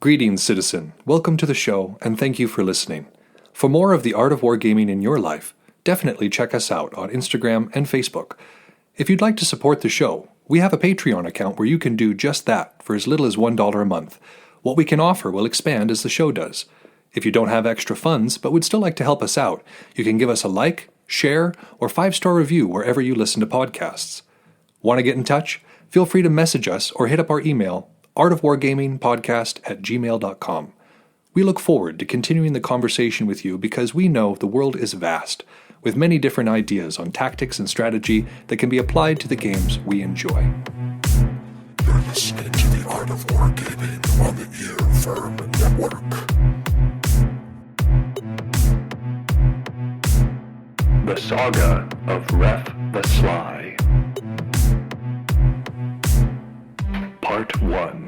Greetings, citizen. Welcome to the show, and thank you for listening. For more of the art of wargaming in your life, definitely check us out on Instagram and Facebook. If you'd like to support the show, we have a Patreon account where you can do just that for as little as $1 a month. What we can offer will expand as the show does. If you don't have extra funds but would still like to help us out, you can give us a like, share, or 5-star review wherever you listen to podcasts. Want to get in touch? Feel free to message us or hit up our email, artofwargamingpodcast@gmail.com. We look forward to continuing the conversation with you because we know the world is vast, with many different ideas on tactics and strategy that can be applied to the games we enjoy. You're listening to the Art of Wargaming on the Earworm Network. The Saga of Ref the Sly. Part 1.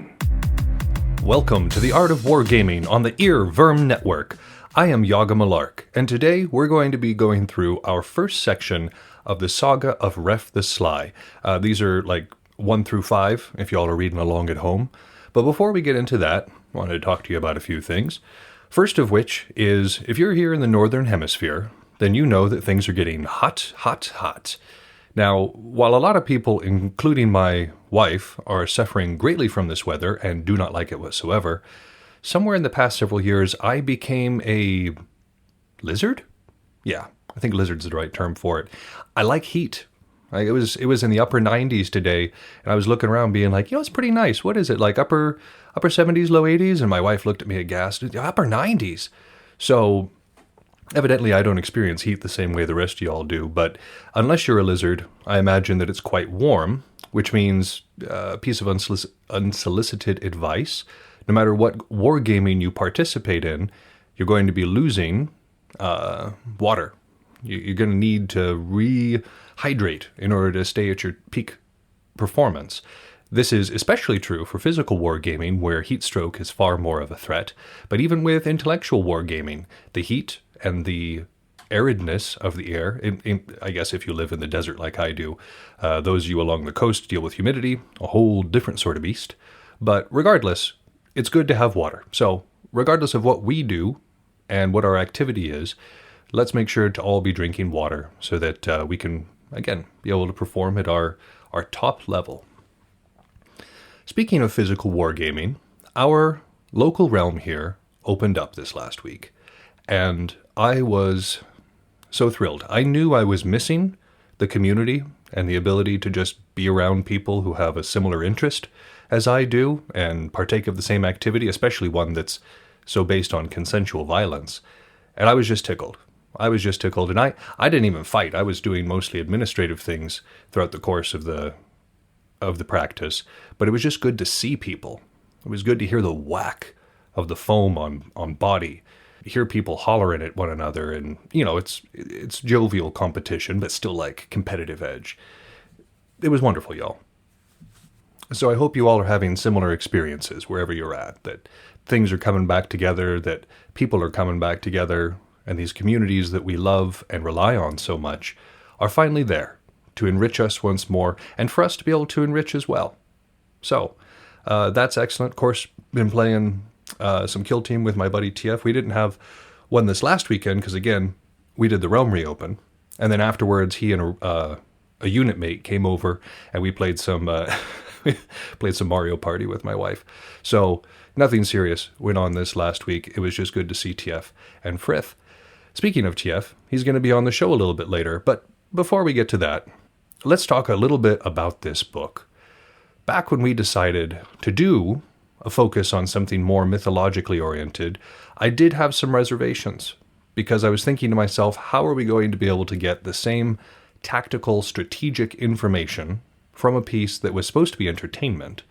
Welcome to the Art of Wargaming on the Earworm Network. I am Yaga Malark, and today we're going to be going through our first section of the Saga of Ref the Sly. These are like 1 through 5, if y'all are reading along at home. But before we get into that, I wanted to talk to you about a few things. First of which is, if you're here in the Northern Hemisphere, then you know that things are getting hot, hot, hot. Now, while a lot of people, including my wife, are suffering greatly from this weather and do not like it whatsoever, somewhere in the past several years, I became a lizard? Yeah, I think lizard's the right term for it. I like heat. It was in the upper 90s today, and I was looking around being like, it's pretty nice. What is it, like upper 70s, low 80s? And my wife looked at me aghast. Upper 90s. So evidently, I don't experience heat the same way the rest of y'all do, but unless you're a lizard, I imagine that it's quite warm, which means a piece of unsolicited advice. No matter what wargaming you participate in, you're going to be losing water. You're going to need to rehydrate in order to stay at your peak performance. This is especially true for physical wargaming, where heat stroke is far more of a threat, but even with intellectual wargaming, the heat and the aridness of the air, I guess if you live in the desert like I do, those of you along the coast deal with humidity, a whole different sort of beast. But regardless, it's good to have water. So regardless of what we do and what our activity is, let's make sure to all be drinking water so that we can, again, be able to perform at our top level. Speaking of physical wargaming, our local realm here opened up this last week, and I was so thrilled. I knew I was missing the community and the ability to just be around people who have a similar interest as I do and partake of the same activity, especially one that's so based on consensual violence. And I was just tickled. And I didn't even fight. I was doing mostly administrative things throughout the course of the practice, but it was just good to see people. It was good to hear the whack of the foam on body, hear people hollering at one another, and it's jovial competition, but still like competitive edge. It was wonderful, y'all. So I hope you all are having similar experiences wherever you're at, that things are coming back together, that people are coming back together, and these communities that we love and rely on so much are finally there to enrich us once more, and for us to be able to enrich as well. So, that's excellent. Of course, been playing some Kill Team with my buddy TF. We didn't have one this last weekend, because again, we did the Realm Reopen, and then afterwards, he and a unit mate came over, and we played some Mario Party with my wife. So, nothing serious went on this last week. It was just good to see TF and Frith. Speaking of TF, he's going to be on the show a little bit later, but before we get to that, let's talk a little bit about this book. Back when we decided to do a focus on something more mythologically oriented, I did have some reservations, because I was thinking to myself, how are we going to be able to get the same tactical, strategic information from a piece that was supposed to be entertainment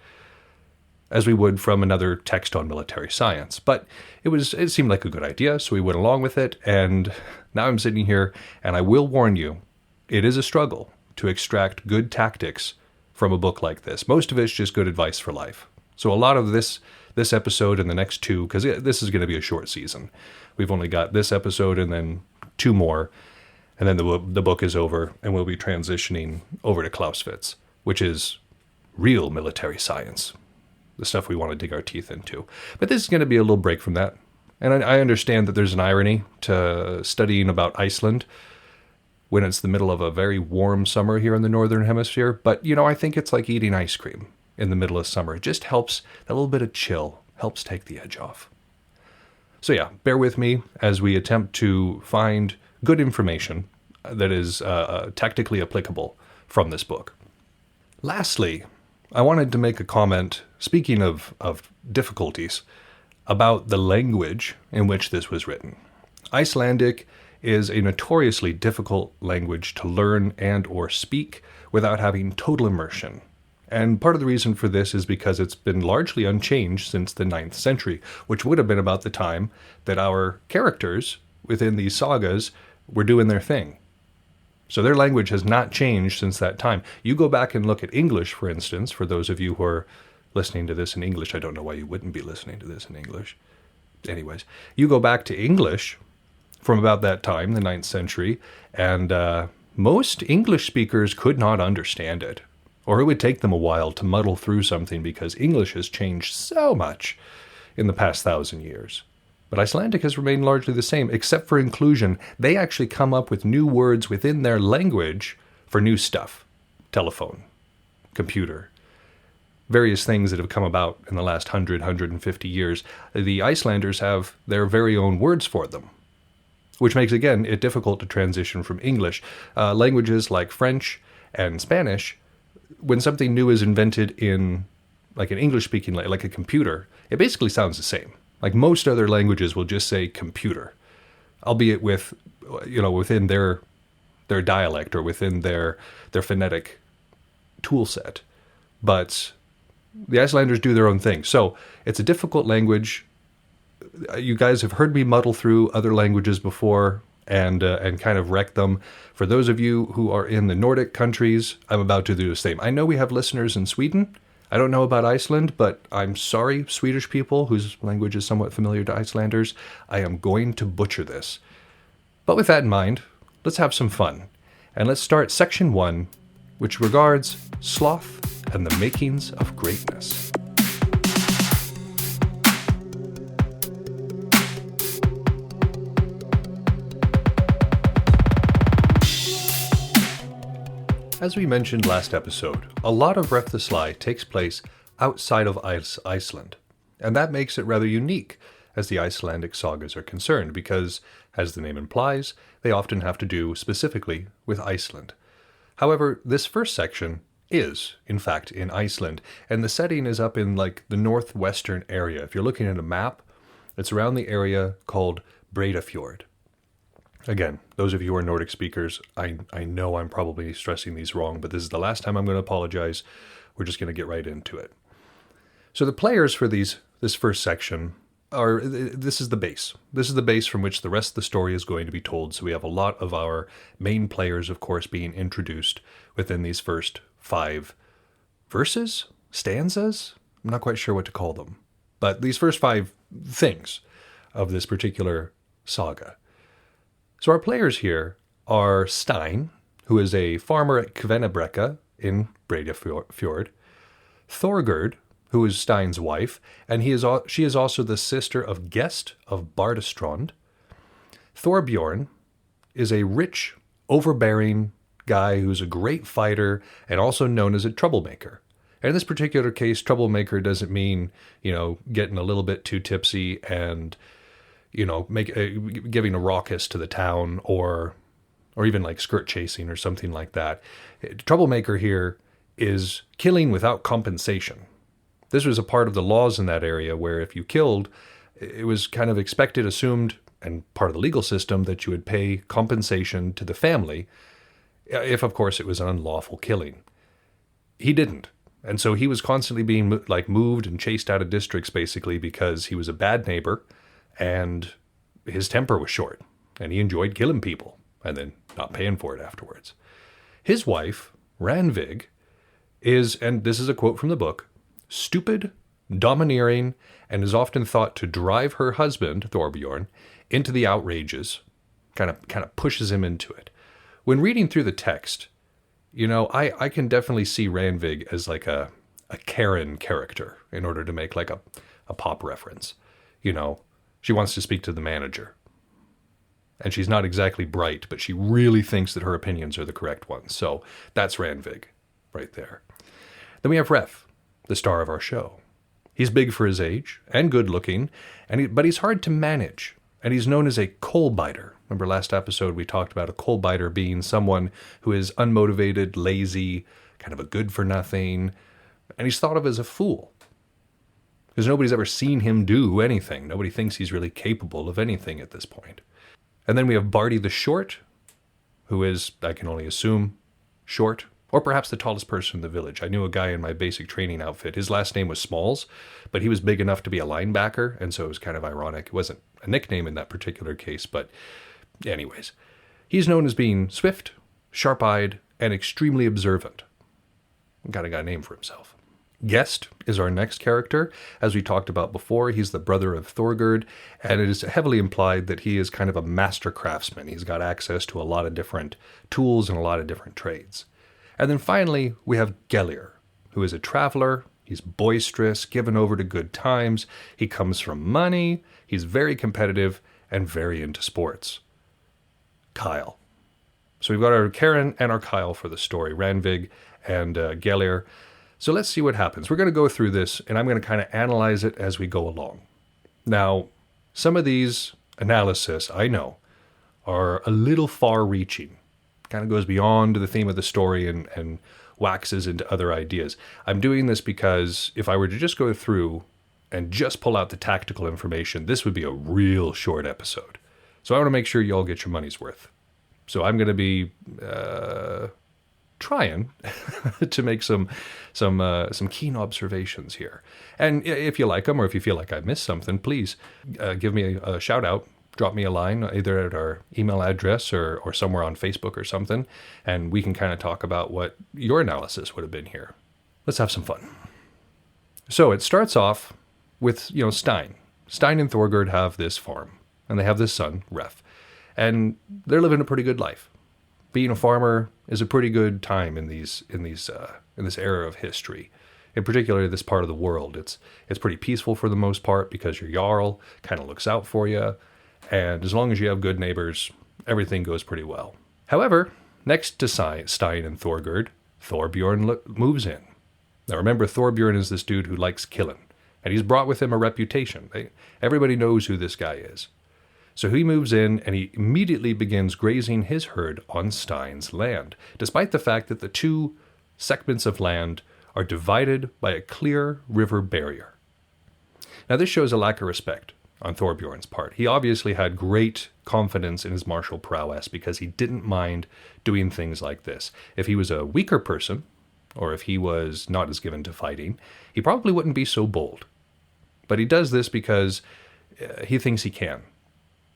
as we would from another text on military science? But it seemed like a good idea, so we went along with it, and now I'm sitting here, and I will warn you, it is a struggle to extract good tactics from a book like this. Most of it's just good advice for life. So a lot of this episode and the next 2, because this is going to be a short season. We've only got this episode and then 2 more, and then the book is over, and we'll be transitioning over to Clausewitz, which is real military science. the stuff we want to dig our teeth into. But this is going to be a little break from that. And I understand that there's an irony to studying about Iceland when it's the middle of a very warm summer here in the Northern Hemisphere. But, I think it's like eating ice cream in the middle of summer. It just helps, that little bit of chill helps take the edge off. So yeah, bear with me as we attempt to find good information that is tactically applicable from this book. Lastly, I wanted to make a comment, speaking of difficulties, about the language in which this was written. Icelandic is a notoriously difficult language to learn and or speak without having total immersion. And part of the reason for this is because it's been largely unchanged since the 9th century, which would have been about the time that our characters within these sagas were doing their thing. So their language has not changed since that time. You go back and look at English, for instance, for those of you who are listening to this in English. I don't know why you wouldn't be listening to this in English. Anyways, you go back to English from about that time, the 9th century, and most English speakers could not understand it. Or it would take them a while to muddle through something because English has changed so much in the past 1,000 years. But Icelandic has remained largely the same, except for inclusion. They actually come up with new words within their language for new stuff. Telephone, computer, various things that have come about in the last 150 years. The Icelanders have their very own words for them, which makes, again, it difficult to transition from English. Languages like French and Spanish, when something new is invented in like an English-speaking, like a computer, it basically sounds the same. Like most other languages will just say computer, albeit with, within their dialect or within their phonetic tool set. But the Icelanders do their own thing. So it's a difficult language. You guys have heard me muddle through other languages before and kind of wreck them. For those of you who are in the Nordic countries, I'm about to do the same. I know we have listeners in Sweden. I don't know about Iceland, but I'm sorry, Swedish people whose language is somewhat familiar to Icelanders. I am going to butcher this. But with that in mind, let's have some fun. And let's start section 1, which regards sloth and the makings of greatness. As we mentioned last episode, a lot of Ref the Sly takes place outside of Iceland, and that makes it rather unique as the Icelandic sagas are concerned, because, as the name implies, they often have to do specifically with Iceland. However, this first section is, in fact, in Iceland, and the setting is up in like the northwestern area. If you're looking at a map, it's around the area called Breiðafjörð. Again, those of you who are Nordic speakers, I know I'm probably stressing these wrong, but this is the last time I'm going to apologize. We're just going to get right into it. So the players for this first section this is the base. This is the base from which the rest of the story is going to be told. So we have a lot of our main players, of course, being introduced within these first 5 verses, stanzas. I'm not quite sure what to call them, but these first 5 things of this particular saga. So our players here are Stein, who is a farmer at Kvennabrekka in Breiðafjörð, Thorgerd, who is Stein's wife, and she is also the sister of Gest of Bardastrand. Thorbjorn is a rich, overbearing guy who's a great fighter and also known as a troublemaker. And in this particular case, troublemaker doesn't mean, getting a little bit too tipsy and giving a raucous to the town or even like skirt chasing or something like that. Troublemaker here is killing without compensation. This was a part of the laws in that area where if you killed, it was kind of expected, assumed, and part of the legal system that you would pay compensation to the family if, of course, it was an unlawful killing. He didn't. And so he was constantly being moved and chased out of districts basically because he was a bad neighbor and his temper was short, and he enjoyed killing people and then not paying for it afterwards. His wife, Ranvig, is, and this is a quote from the book, stupid, domineering, and is often thought to drive her husband, Thorbjorn, into the outrages, kind of pushes him into it. When reading through the text, I can definitely see Ranvig as like a a Karen character in order to make like a pop reference. You know, she wants to speak to the manager. And she's not exactly bright, but she really thinks that her opinions are the correct ones. So that's Ranvig right there. Then we have Ref, the star of our show. He's big for his age and good looking, but he's hard to manage. And he's known as a coal biter. Remember last episode we talked about a coal biter being someone who is unmotivated, lazy, kind of a good for nothing. And he's thought of as a fool. Because nobody's ever seen him do anything. Nobody thinks he's really capable of anything at this point. And then we have Barty the Short, who is, I can only assume, short, or perhaps the tallest person in the village. I knew a guy in my basic training outfit. His last name was Smalls, but he was big enough to be a linebacker, and so it was kind of ironic. It wasn't a nickname in that particular case, but anyways. He's known as being swift, sharp-eyed, and extremely observant. Got a name for himself. Guest is our next character. As we talked about before, he's the brother of Thorgerd, and it is heavily implied that he is kind of a master craftsman. He's got access to a lot of different tools and a lot of different trades. And then finally, we have Gellir, who is a traveler. He's boisterous, given over to good times. He comes from money. He's very competitive and very into sports. Kyle. So we've got our Karen and our Kyle for the story, Ranvig and Gellir. So let's see what happens. We're going to go through this, and I'm going to kind of analyze it as we go along. Now, some of these analysis, I know, are a little far-reaching. Kind of goes beyond the theme of the story and waxes into other ideas. I'm doing this because if I were to just go through and just pull out the tactical information, this would be a real short episode. So I want to make sure you all get your money's worth. So I'm going to be trying to make some keen observations here. And if you like them, or if you feel like I missed something, please give me a shout out. Drop me a line, either at our email address or somewhere on Facebook or something, and we can kind of talk about what your analysis would have been here. Let's have some fun. So it starts off with, Stein. Stein and Thorgerd have this farm, and they have this son, Ref, and they're living a pretty good life. Being a farmer is a pretty good time in this era of history. In particular, this part of the world, it's pretty peaceful for the most part because your Jarl kind of looks out for you. And as long as you have good neighbors, everything goes pretty well. However, next to Stein and Thorgerd, Thorbjorn moves in. Now remember, Thorbjorn is this dude who likes killing, and he's brought with him a reputation. Everybody knows who this guy is. So he moves in, and he immediately begins grazing his herd on Stein's land, despite the fact that the two segments of land are divided by a clear river barrier. Now this shows a lack of respect on Thorbjorn's part. He obviously had great confidence in his martial prowess because he didn't mind doing things like this. If he was a weaker person, or if he was not as given to fighting, he probably wouldn't be so bold. But he does this because he thinks he can.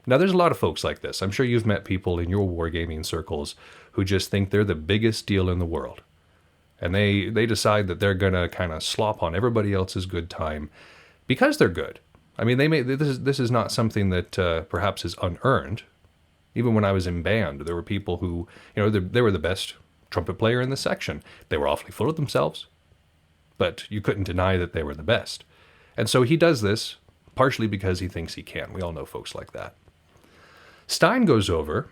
Now, there's a lot of folks like this. I'm sure you've met people in your wargaming circles who just think they're the biggest deal in the world. And they decide that they're going to kind of slop on everybody else's good time because they're good. I mean, this is not something that perhaps is unearned. Even when I was in band, there were people who, they were the best trumpet player in the section. They were awfully full of themselves, but you couldn't deny that they were the best. And so he does this partially because he thinks he can. We all know folks like that. Stein goes over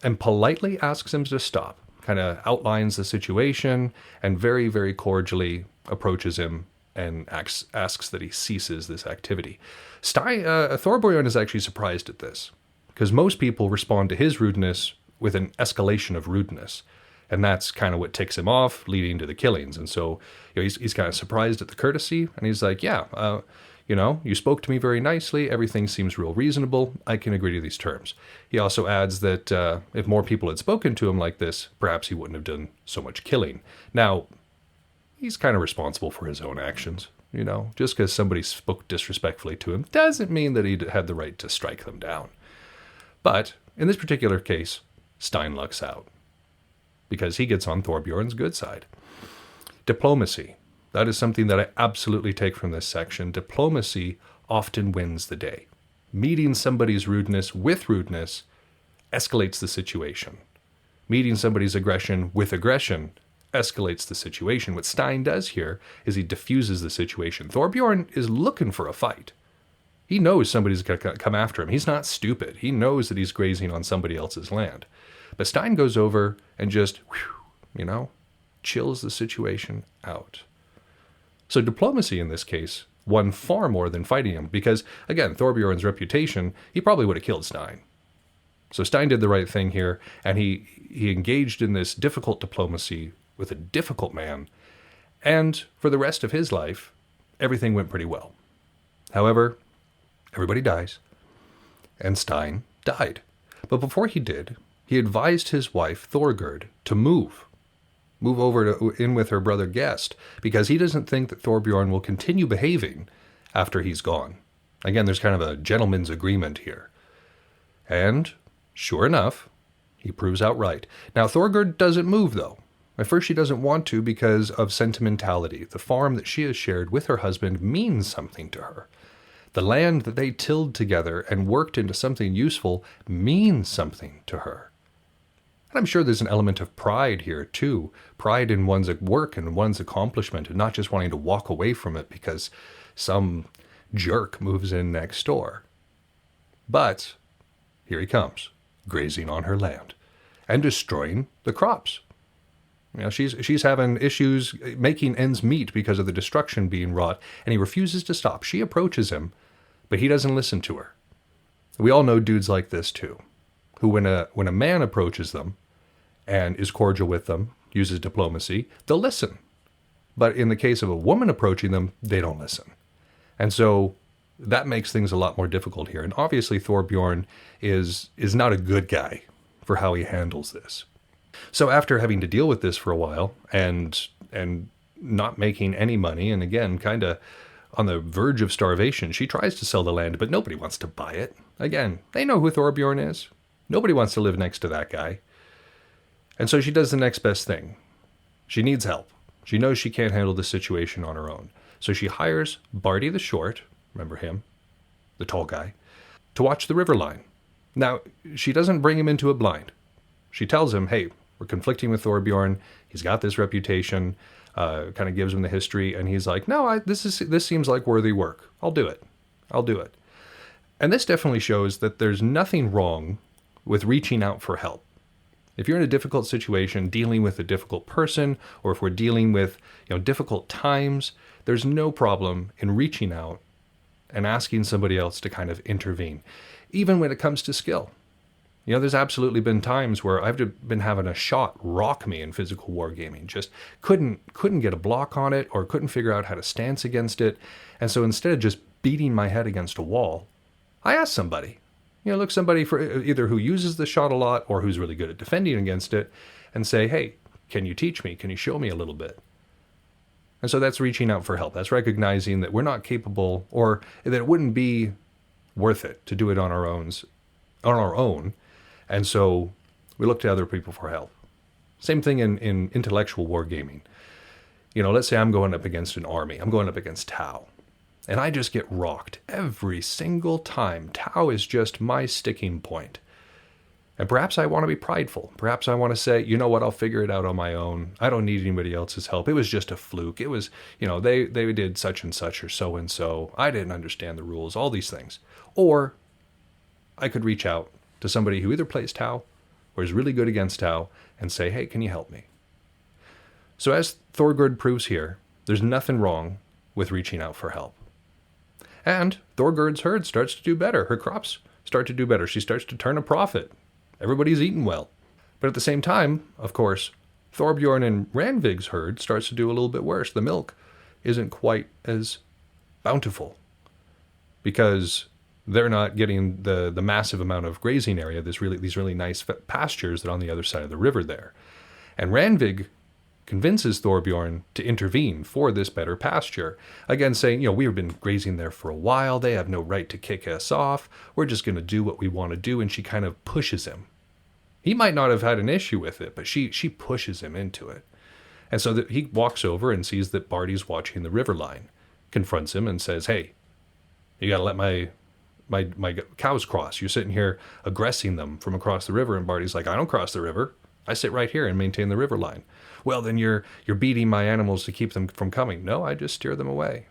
and politely asks him to stop, kind of outlines the situation, and very, very cordially approaches him and asks that he ceases this activity. Thorbjorn is actually surprised at this, because most people respond to his rudeness with an escalation of rudeness, and that's kind of what ticks him off, leading to the killings. And so he's kind of surprised at the courtesy, and he's like, you spoke to me very nicely, everything seems real reasonable, I can agree to these terms. He also adds that if more people had spoken to him like this, perhaps he wouldn't have done so much killing. Now, he's kind of responsible for his own actions, Just because somebody spoke disrespectfully to him doesn't mean that he had the right to strike them down. But in this particular case, Stein lucks out because he gets on Thorbjorn's good side. Diplomacy. That is something that I absolutely take from this section. Diplomacy often wins the day. Meeting somebody's rudeness with rudeness escalates the situation. Meeting somebody's aggression with aggression escalates the situation. What Stein does here is he diffuses the situation. Thorbjorn is looking for a fight. He knows somebody's going to come after him. He's not stupid. He knows that he's grazing on somebody else's land. But Stein goes over and just, chills the situation out. So diplomacy in this case won far more than fighting him because, again, Thorbjorn's reputation, he probably would have killed Stein. So Stein did the right thing here, and he engaged in this difficult diplomacy with a difficult man, and for the rest of his life, everything went pretty well. However, everybody dies, and Stein died. But before he did, he advised his wife, Thorgerd, to move over in with her brother Gest, because he doesn't think that Thorbjorn will continue behaving after he's gone. Again, there's kind of a gentleman's agreement here. And, sure enough, he proves out right. Now, Thorgerd doesn't move, though. At first, she doesn't want to because of sentimentality. The farm that she has shared with her husband means something to her. The land that they tilled together and worked into something useful means something to her. And I'm sure there's an element of pride here, too. Pride in one's work and one's accomplishment, and not just wanting to walk away from it because some jerk moves in next door. But here he comes, grazing on her land and destroying the crops. She's having issues making ends meet because of the destruction being wrought, and he refuses to stop. She approaches him, but he doesn't listen to her. We all know dudes like this, too, who when a man approaches them and is cordial with them, uses diplomacy, they'll listen. But in the case of a woman approaching them, they don't listen. And so that makes things a lot more difficult here. And obviously Thorbjorn is not a good guy for how he handles this. So after having to deal with this for a while and not making any money, and again, kind of on the verge of starvation, she tries to sell the land, but nobody wants to buy it. Again, they know who Thorbjorn is. Nobody wants to live next to that guy. And so she does the next best thing. She needs help. She knows she can't handle the situation on her own. So she hires Barty the Short, remember him, the tall guy, to watch the river line. Now, she doesn't bring him into a blind. She tells him, hey, we're conflicting with Thorbjorn. He's got this reputation, kind of gives him the history, and he's like, no, this seems like worthy work. I'll do it. And this definitely shows that there's nothing wrong with reaching out for help. If you're in a difficult situation, dealing with a difficult person, or if we're dealing with difficult times, there's no problem in reaching out and asking somebody else to kind of intervene, even when it comes to skill. There's absolutely been times where I've been having a shot rock me in physical wargaming, just couldn't get a block on it or couldn't figure out how to stance against it. And so instead of just beating my head against a wall, I asked somebody, look somebody for either who uses the shot a lot or who's really good at defending against it, and say, hey, can you teach me? Can you show me a little bit? And so that's reaching out for help. That's recognizing that we're not capable, or that it wouldn't be worth it to do it on our own. And so we look to other people for help. Same thing in intellectual wargaming. Let's say I'm going up against an army. I'm going up against Tau. And I just get rocked every single time. Tau is just my sticking point. And perhaps I want to be prideful. Perhaps I want to say, you know what, I'll figure it out on my own. I don't need anybody else's help. It was just a fluke. It was, they did such and such or so and so. I didn't understand the rules, all these things. Or I could reach out to somebody who either plays Tau or is really good against Tau and say, hey, can you help me? So as Thorgerd proves here, there's nothing wrong with reaching out for help. And Thorgerd's herd starts to do better. Her crops start to do better. She starts to turn a profit. Everybody's eating well. But at the same time, of course, Thorbjorn and Ranvig's herd starts to do a little bit worse. The milk isn't quite as bountiful because they're not getting the massive amount of grazing area, these really nice pastures that are on the other side of the river there. And Ranvig convinces Thorbjorn to intervene for this better pasture. Again, saying, we've been grazing there for a while. They have no right to kick us off. We're just going to do what we want to do. And she kind of pushes him. He might not have had an issue with it, but she pushes him into it. And so that he walks over and sees that Barty's watching the river line, confronts him and says, hey, you got to let my cows cross. You're sitting here aggressing them from across the river. And Barty's like, I don't cross the river. I sit right here and maintain the river line. well, then you're beating my animals to keep them from coming. No, I just steer them away.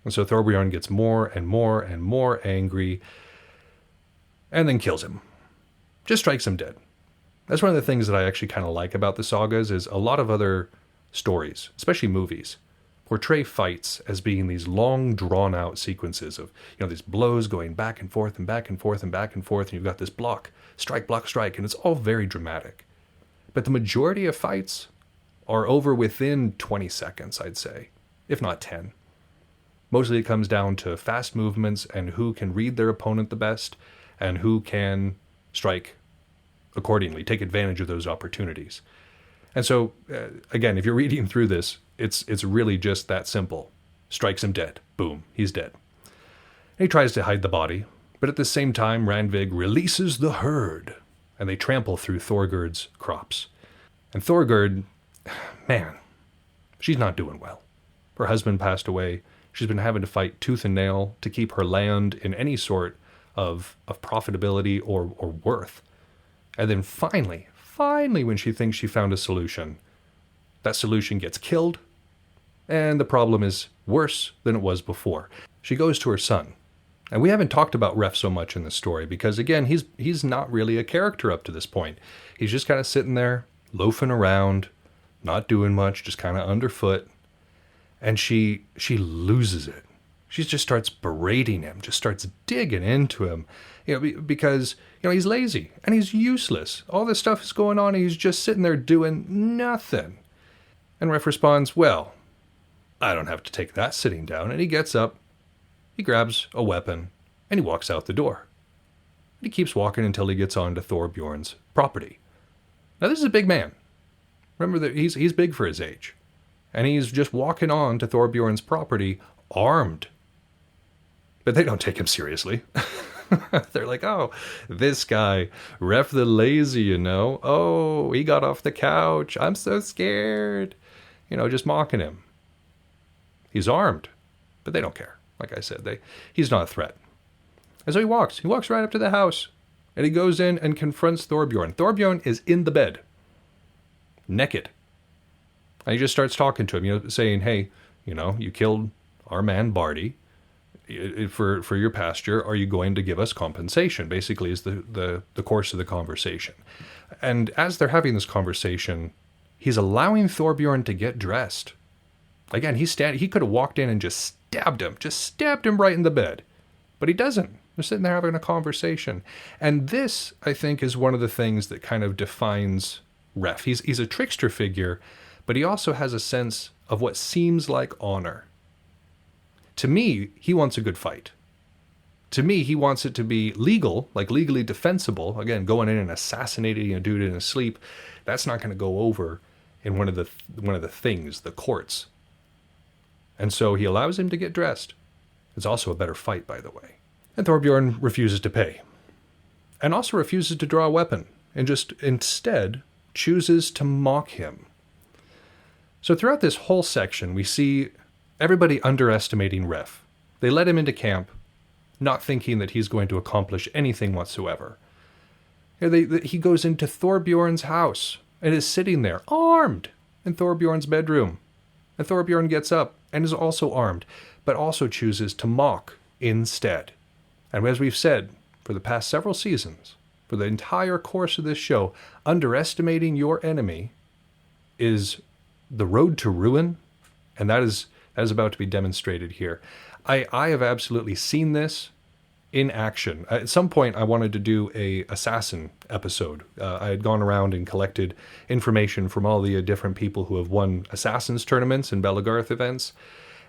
And so Thorbjorn gets more and more and more angry and then kills him. Just strikes him dead. That's one of the things that I actually kind of like about the sagas is a lot of other stories, especially movies, portray fights as being these long, drawn-out sequences of, these blows going back and forth and back and forth and back and forth, and you've got this block, strike, and it's all very dramatic. But the majority of fights are over within 20 seconds, I'd say, if not 10. Mostly it comes down to fast movements and who can read their opponent the best and who can strike accordingly, take advantage of those opportunities. And so, again, if you're reading through this, it's really just that simple. Strikes him dead. Boom, he's dead. And he tries to hide the body, but at the same time, Randvig releases the herd, and they trample through Thorgerd's crops. And Thorgerd, man, she's not doing well. Her husband passed away. She's been having to fight tooth and nail to keep her land in any sort of profitability or worth. And then finally, when she thinks she found a solution, that solution gets killed, and the problem is worse than it was before. She goes to her son. And we haven't talked about Ref so much in this story because, again, he's not really a character up to this point. He's just kind of sitting there, loafing around, not doing much, just kind of underfoot. And she loses it. She just starts berating him, just starts digging into him, because, he's lazy and he's useless. All this stuff is going on and he's just sitting there doing nothing. And Ref responds, well, I don't have to take that sitting down. And he gets up, he grabs a weapon, and he walks out the door. And he keeps walking until he gets onto Thorbjorn's property. Now, this is a big man. Remember that he's big for his age. And he's just walking on to Thorbjorn's property armed. But they don't take him seriously. They're like, oh, this guy, Ref the lazy, Oh, he got off the couch. I'm so scared. Just mocking him. He's armed, but they don't care. Like I said, he's not a threat. And so he walks. He walks right up to the house. And he goes in and confronts Thorbjorn. Thorbjorn is in the bed. Naked. And he just starts talking to him, saying, hey, you killed our man Barty for your pasture. Are you going to give us compensation? Basically is the course of the conversation. And as they're having this conversation, he's allowing Thorbjorn to get dressed. Again, he could have walked in and just stabbed him right in the bed. But he doesn't. They're sitting there having a conversation. And this, I think, is one of the things that kind of defines Ref. He's a trickster figure, but he also has a sense of what seems like honor. To me, he wants a good fight. To me, he wants it to be legal, like legally defensible. Again, going in and assassinating a dude in his sleep, that's not going to go over in one of the things, the courts. And so he allows him to get dressed. It's also a better fight, by the way. And Thorbjorn refuses to pay. And also refuses to draw a weapon. And just instead chooses to mock him. So throughout this whole section, we see everybody underestimating Ref. They let him into camp, not thinking that he's going to accomplish anything whatsoever. He goes into Thorbjorn's house and is sitting there, armed, in Thorbjorn's bedroom. And Thorbjorn gets up and is also armed, but also chooses to mock instead. And as we've said for the past several seasons, for the entire course of this show, underestimating your enemy is the road to ruin, and that is about to be demonstrated here. I have absolutely seen this in action. At some point, I wanted to do a assassin episode. I had gone around and collected information from all the different people who have won assassins tournaments and Belagarth events,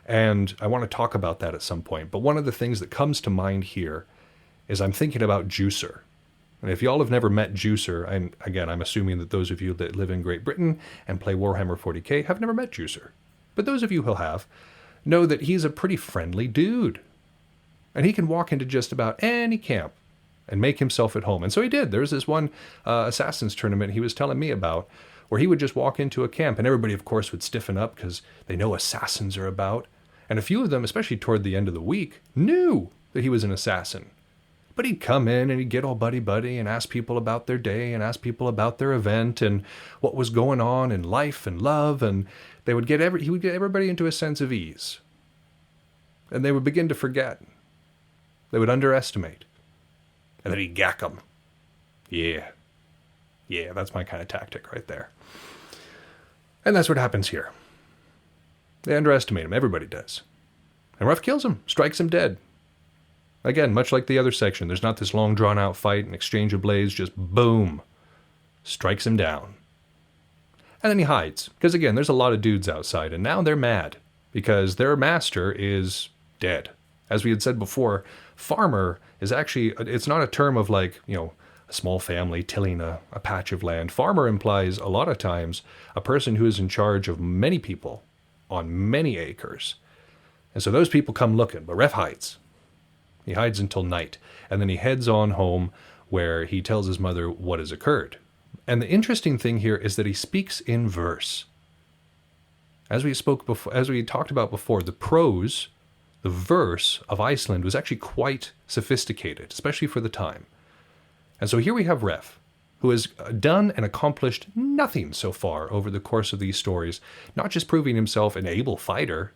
and I want to talk about that at some point. But one of the things that comes to mind here is I'm thinking about Juicer. And if y'all have never met Juicer, I'm assuming that those of you that live in Great Britain and play Warhammer 40k have never met Juicer. But those of you who have know that he's a pretty friendly dude. And he can walk into just about any camp and make himself at home. And so he did. There was this one assassins tournament he was telling me about where he would just walk into a camp and everybody, of course, would stiffen up because they know assassins are about. And a few of them, especially toward the end of the week, knew that he was an assassin. But he'd come in and he'd get all buddy-buddy and ask people about their day and ask people about their event and what was going on in life and love. And he would get everybody into a sense of ease. And they would begin to forget. They would underestimate. And then he'd gack them. Yeah, that's my kind of tactic right there. And that's what happens here. They underestimate him. Everybody does. And Ruff kills him, strikes him dead. Again, much like the other section, there's not this long drawn-out fight and exchange of blades, just boom, strikes him down. And then he hides, because again, there's a lot of dudes outside, and now they're mad, because their master is dead. As we had said before, farmer is actually, it's not a term of like, a small family tilling a patch of land. Farmer implies a lot of times a person who is in charge of many people on many acres. And so those people come looking, but Ref hides. He hides until night, and then he heads on home where he tells his mother what has occurred. And the interesting thing here is that he speaks in verse. As we talked about before, the prose, the verse of Iceland was actually quite sophisticated, especially for the time. And so here we have Ref, who has done and accomplished nothing so far over the course of these stories, not just proving himself an able fighter,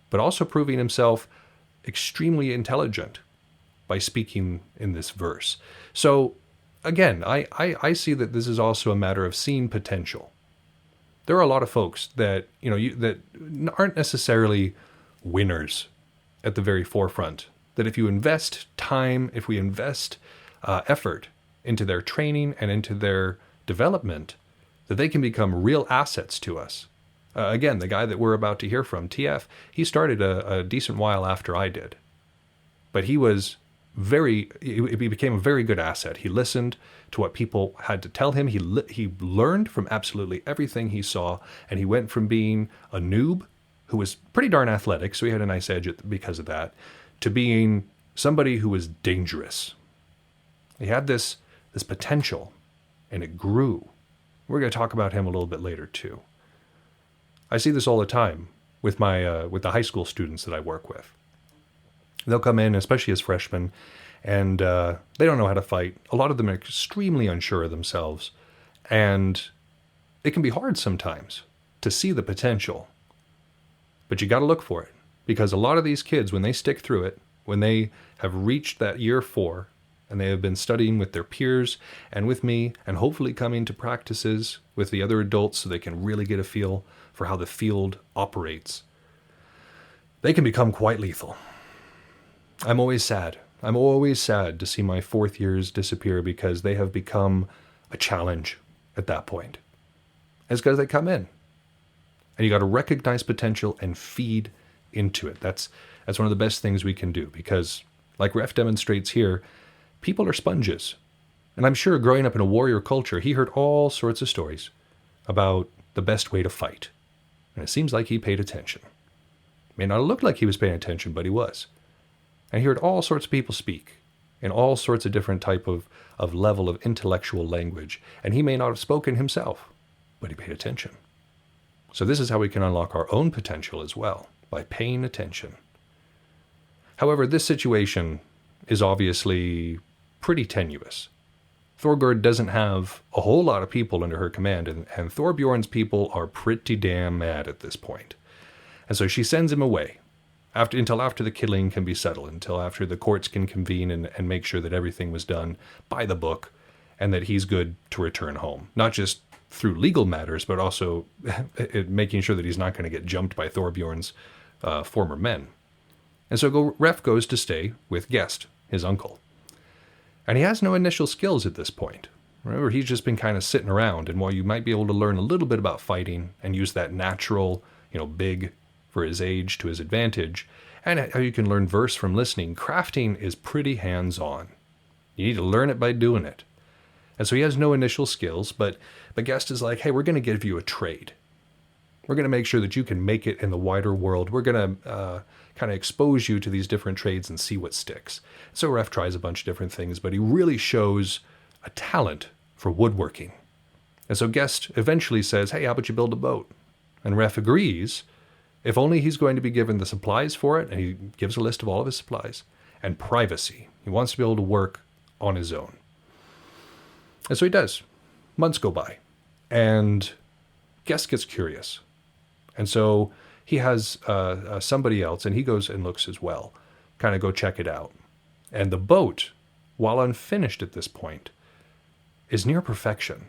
but also proving himself extremely intelligent by speaking in this verse. So again, I see that this is also a matter of seeing potential. There are a lot of folks that that aren't necessarily winners at the very forefront. That if you invest time, if we invest effort into their training and into their development, that they can become real assets to us. Again, the guy that we're about to hear from, TF, he started a decent while after I did. But he became a very good asset. He listened to what people had to tell him. He learned from absolutely everything he saw, and he went from being a noob, who was pretty darn athletic, so he had a nice edge because of that, to being somebody who was dangerous. He had this potential, and it grew. We're going to talk about him a little bit later, too. I see this all the time with the high school students that I work with. They'll come in, especially as freshmen, and they don't know how to fight. A lot of them are extremely unsure of themselves, and it can be hard sometimes to see the potential. But you got to look for it, because a lot of these kids, when they stick through it, when they have reached that year 4, and they have been studying with their peers and with me, and hopefully coming to practices with the other adults so they can really get a feel for how the field operates, they can become quite lethal. I'm always sad. I'm always sad to see my 4th years disappear because they have become a challenge at that point. It's because they come in. And you got to recognize potential and feed into it. That's one of the best things we can do, because like Ref demonstrates here, people are sponges. And I'm sure growing up in a warrior culture, he heard all sorts of stories about the best way to fight. And it seems like he paid attention. May not have looked like he was paying attention, but he was. And he heard all sorts of people speak in all sorts of different type of level of intellectual language. And he may not have spoken himself, but he paid attention. So this is how we can unlock our own potential as well, by paying attention. However, this situation is obviously pretty tenuous. Thorgerd doesn't have a whole lot of people under her command, and Thorbjorn's people are pretty damn mad at this point. And so she sends him away until after the killing can be settled, until after the courts can convene and make sure that everything was done by the book and that he's good to return home. Not just through legal matters, but also making sure that he's not going to get jumped by Thorbjorn's former men. And so Ref goes to stay with Gest, his uncle. And he has no initial skills at this point. Remember, he's just been kind of sitting around, and while you might be able to learn a little bit about fighting and use that natural, big for his age to his advantage, and how you can learn verse from listening, crafting is pretty hands-on. You need to learn it by doing it. And so he has no initial skills, but Gest is like, hey, we're going to give you a trade. We're going to make sure that you can make it in the wider world. We're going to kind of expose you to these different trades and see what sticks. So Ref tries a bunch of different things, but he really shows a talent for woodworking. And so Gest eventually says, hey, how about you build a boat? And Ref agrees, if only he's going to be given the supplies for it, and he gives a list of all of his supplies, and privacy. He wants to be able to work on his own. And so he does. Months go by. And Guest gets curious. And so he has somebody else, and he goes and looks as well. Kind of go check it out. And the boat, while unfinished at this point, is near perfection.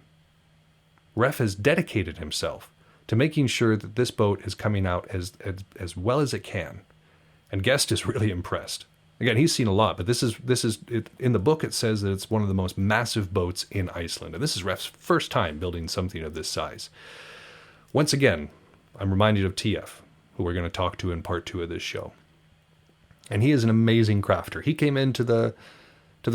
Ref has dedicated himself to making sure that this boat is coming out as well as it can. And Guest is really impressed. Again, he's seen a lot, but this is in the book it says that it's one of the most massive boats in Iceland. And this is Ref's first time building something of this size. Once again, I'm reminded of TF, who we're going to talk to in part 2 of this show. And he is an amazing crafter. He came into the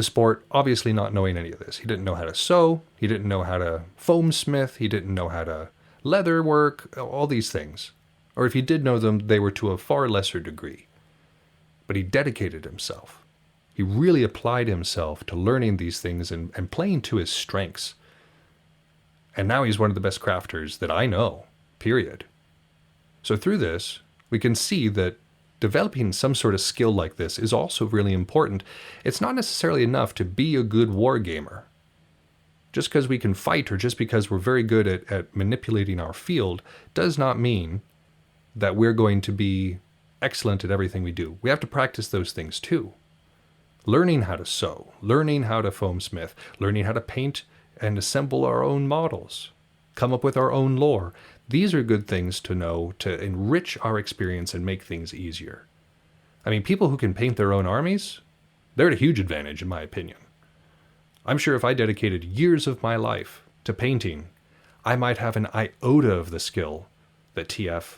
sport obviously not knowing any of this. He didn't know how to sew. He didn't know how to foam smith. He didn't know how to leather work, all these things. Or if he did know them, they were to a far lesser degree. But he dedicated himself. He really applied himself to learning these things and playing to his strengths. And now he's one of the best crafters that I know, period. So through this, we can see that developing some sort of skill like this is also really important. It's not necessarily enough to be a good wargamer. Just because we can fight or just because we're very good at manipulating our field does not mean that we're going to be excellent at everything we do. We have to practice those things too. Learning how to sew, learning how to foam smith, learning how to paint and assemble our own models, come up with our own lore. These are good things to know to enrich our experience and make things easier. I mean, people who can paint their own armies, they're at a huge advantage in my opinion. I'm sure if I dedicated years of my life to painting, I might have an iota of the skill that TF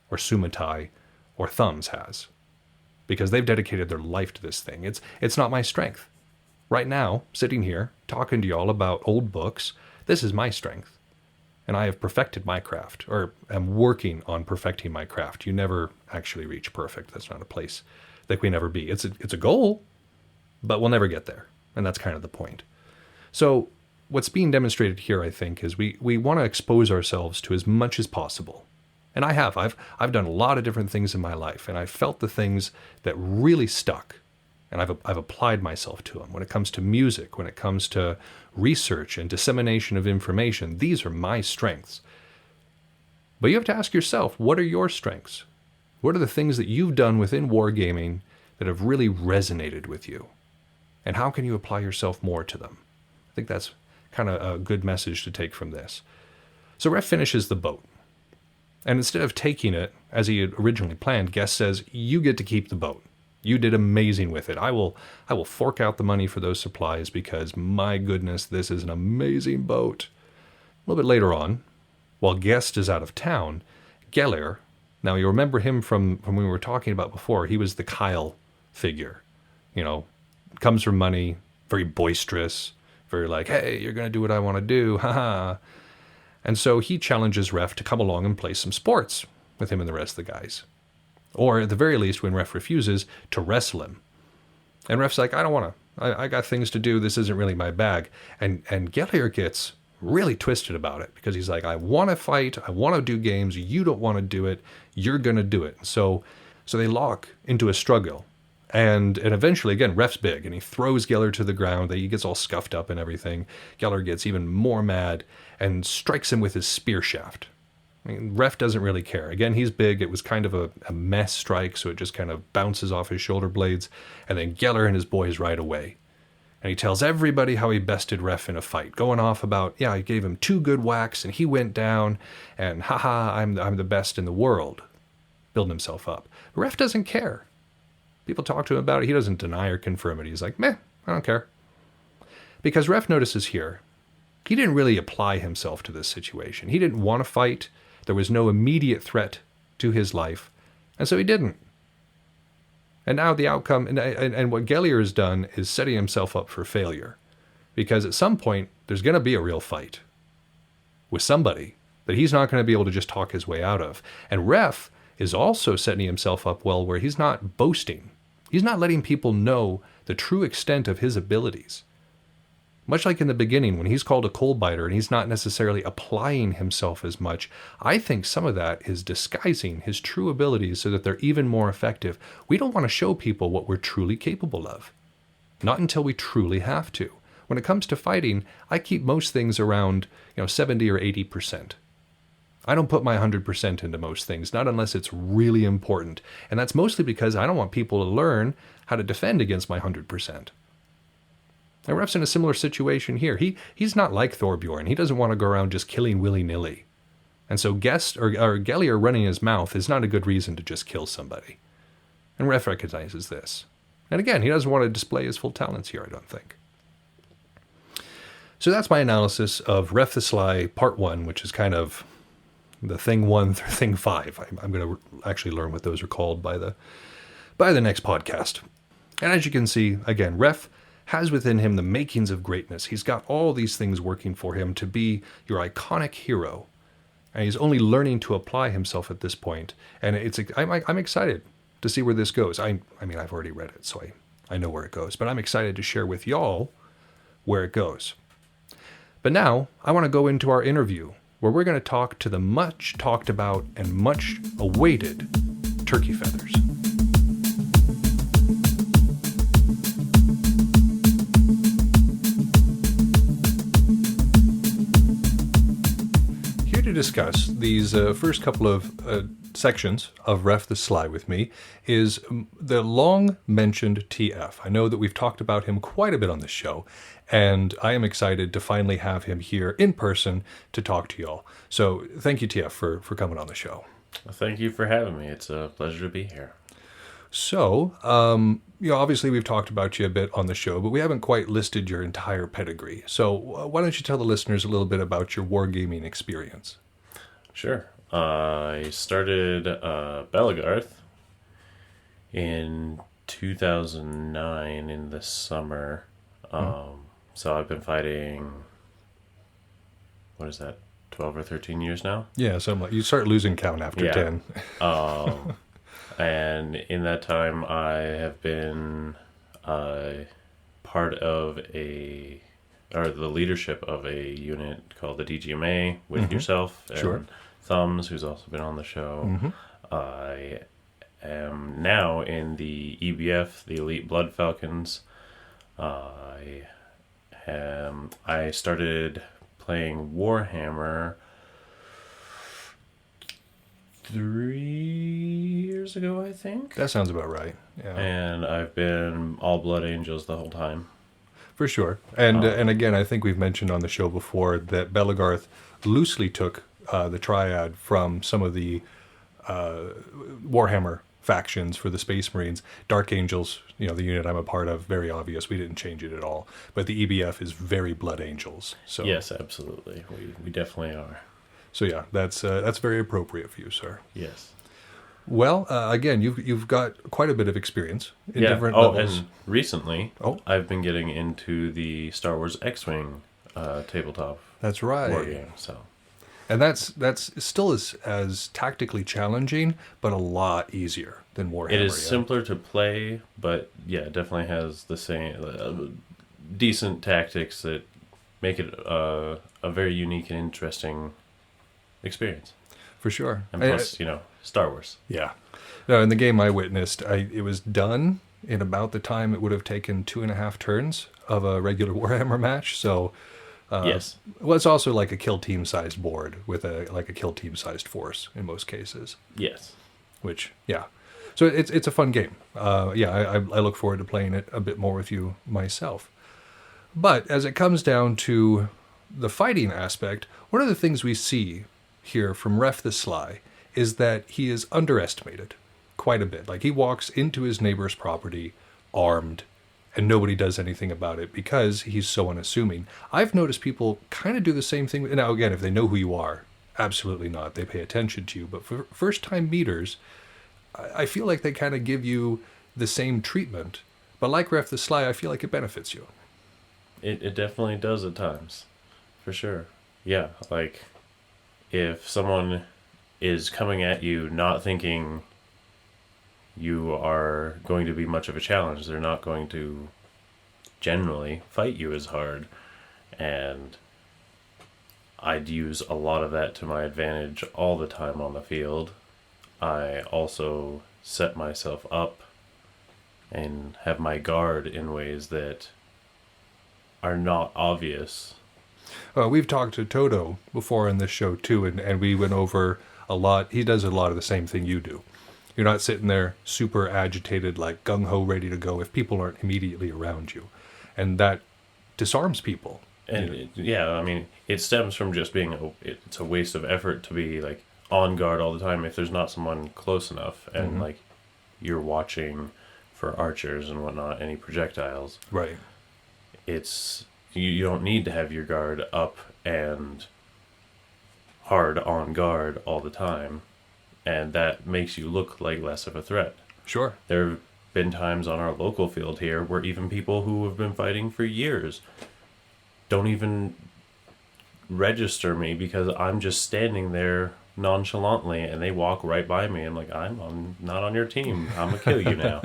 or Sumatai or Thumbs has, because they've dedicated their life to this thing. It's not my strength. Right now, sitting here, talking to y'all about old books, this is my strength. And I have perfected my craft, or am working on perfecting my craft. You never actually reach perfect. That's not a place that we never be. It's a goal, but we'll never get there. And that's kind of the point. So what's being demonstrated here, I think, is we want to expose ourselves to as much as possible. And I have. I've done a lot of different things in my life, and I've felt the things that really stuck, and I've applied myself to them. When it comes to music, when it comes to research and dissemination of information, these are my strengths. But you have to ask yourself, what are your strengths? What are the things that you've done within wargaming that have really resonated with you? And how can you apply yourself more to them? I think that's kind of a good message to take from this. So Ref finishes the boat. And instead of taking it, as he had originally planned, Guest says, you get to keep the boat. You did amazing with it. I will fork out the money for those supplies because, my goodness, this is an amazing boat. A little bit later on, while Guest is out of town, Geller, now you remember him from when we were talking about before, he was the Kyle figure. You know, comes from money, very boisterous, very like, hey, you're going to do what I want to do, haha. And so he challenges Ref to come along and play some sports with him and the rest of the guys. Or at the very least, when Ref refuses, to wrestle him. And Ref's like, I don't want to. I got things to do. This isn't really my bag. And Gellier gets really twisted about it because he's like, I want to fight. I want to do games. You don't want to do it. You're going to do it. So they lock into a struggle. And eventually, again, Ref's big, and he throws Geller to the ground. He gets all scuffed up and everything. Geller gets even more mad and strikes him with his spear shaft. I mean, Ref doesn't really care. Again, he's big. It was kind of a mess strike, so it just kind of bounces off his shoulder blades. And then Geller and his boys ride away. And he tells everybody how he bested Ref in a fight, going off about, yeah, I gave him 2 good whacks, and he went down, and haha, I'm the best in the world. Building himself up. But Ref doesn't care. People talk to him about it. He doesn't deny or confirm it. He's like, meh, I don't care. Because Ref notices here, he didn't really apply himself to this situation. He didn't want to fight. There was no immediate threat to his life. And so he didn't. And now the outcome, and what Gellier has done is setting himself up for failure. Because at some point, there's going to be a real fight with somebody that he's not going to be able to just talk his way out of. And Ref is also setting himself up well where he's not boasting. He's not letting people know the true extent of his abilities. Much like in the beginning when he's called a coal biter and he's not necessarily applying himself as much, I think some of that is disguising his true abilities so that they're even more effective. We don't want to show people what we're truly capable of. Not until we truly have to. When it comes to fighting, I keep most things around 70 or 80%. I don't put my 100% into most things, not unless it's really important. And that's mostly because I don't want people to learn how to defend against my 100%. And Ref's in a similar situation here. He's not like Thorbjorn. He doesn't want to go around just killing willy-nilly. And so Guest or Gellier running his mouth is not a good reason to just kill somebody. And Ref recognizes this. And again, he doesn't want to display his full talents here, I don't think. So that's my analysis of Ref the Sly Part 1, which is kind of the Thing 1 through Thing 5. I'm going to actually learn what those are called by the next podcast. And as you can see, again, Ref has within him the makings of greatness. He's got all these things working for him to be your iconic hero. And he's only learning to apply himself at this point. And I'm excited to see where this goes. I mean, I've already read it, so I know where it goes. But I'm excited to share with y'all where it goes. But now, I want to go into our interview, where we're going to talk to the much talked about and much awaited Turkeyfeathers. Here to discuss these first couple of sections of Ref the Sly with me is the long-mentioned TF. I know that we've talked about him quite a bit on this show, and I am excited to finally have him here in person to talk to y'all. So thank you, TF, for coming on the show. Well, thank you for having me. It's a pleasure to be here. So, obviously we've talked about you a bit on the show, but we haven't quite listed your entire pedigree. So why don't you tell the listeners a little bit about your wargaming experience? Sure. I started Belagarth in 2009 in the summer. So I've been fighting, 12 or 13 years now? Yeah, so you start losing count after 10. And in that time, I have been part of the leadership of a unit called the DGMA with yourself and Thumbs, who's also been on the show. I am now in the EBF, the Elite Blood Falcons. I started playing Warhammer 3 years ago, I think. That sounds about right. Yeah. And I've been all Blood Angels the whole time. For sure. And again, I think we've mentioned on the show before that Belagarth loosely took the triad from some of the Warhammer factions for the Space Marines. Dark Angels, the unit I'm a part of, very obvious. We didn't change it at all. But the EBF is very Blood Angels. So yes, absolutely. We definitely are. So yeah, that's very appropriate for you, sir. Yes. Well, again, you've got quite a bit of experience in different levels. And recently, I've been getting into the Star Wars X-Wing tabletop. That's right. War game, so. And that's still as tactically challenging, but a lot easier than Warhammer. It is simpler to play, but yeah, it definitely has the same decent tactics that make it a very unique and interesting experience. For sure. And plus, Star Wars. Yeah. No, in the game I witnessed, it was done in about the time it would have taken 2.5 turns of a regular Warhammer match. So, yes. Well, it's also like a kill team-sized board with a kill team-sized force in most cases. Yes. Which, yeah. So it's a fun game. I look forward to playing it a bit more with you myself. But as it comes down to the fighting aspect, one of the things we see here from Ref the Sly is that he is underestimated quite a bit. Like, he walks into his neighbor's property armed, and nobody does anything about it because he's so unassuming. I've noticed people kind of do the same thing. Now, again, if they know who you are, absolutely not. They pay attention to you. But for first-time meeters, I feel like they kind of give you the same treatment. But like Ref the Sly, I feel like it benefits you. It definitely does at times, for sure. Yeah, like, if someone is coming at you not thinking you are going to be much of a challenge, they're not going to generally fight you as hard. And I'd use a lot of that to my advantage all the time on the field. I also set myself up and have my guard in ways that are not obvious. We've talked to Toto before on this show too, and we went over a lot. He does a lot of the same thing you do. You're not sitting there super agitated, like gung-ho, ready to go if people aren't immediately around you. And that disarms people. And I mean, it stems from just being it's a waste of effort to be like on guard all the time if there's not someone close enough, and like you're watching for archers and whatnot, any projectiles. Right. It's you don't need to have your guard up and hard on guard all the time, and that makes you look like less of a threat. Sure. There have been times on our local field here where even people who have been fighting for years don't even register me because I'm just standing there nonchalantly, and they walk right by me. I'm like, not on your team. I'm gonna kill you now.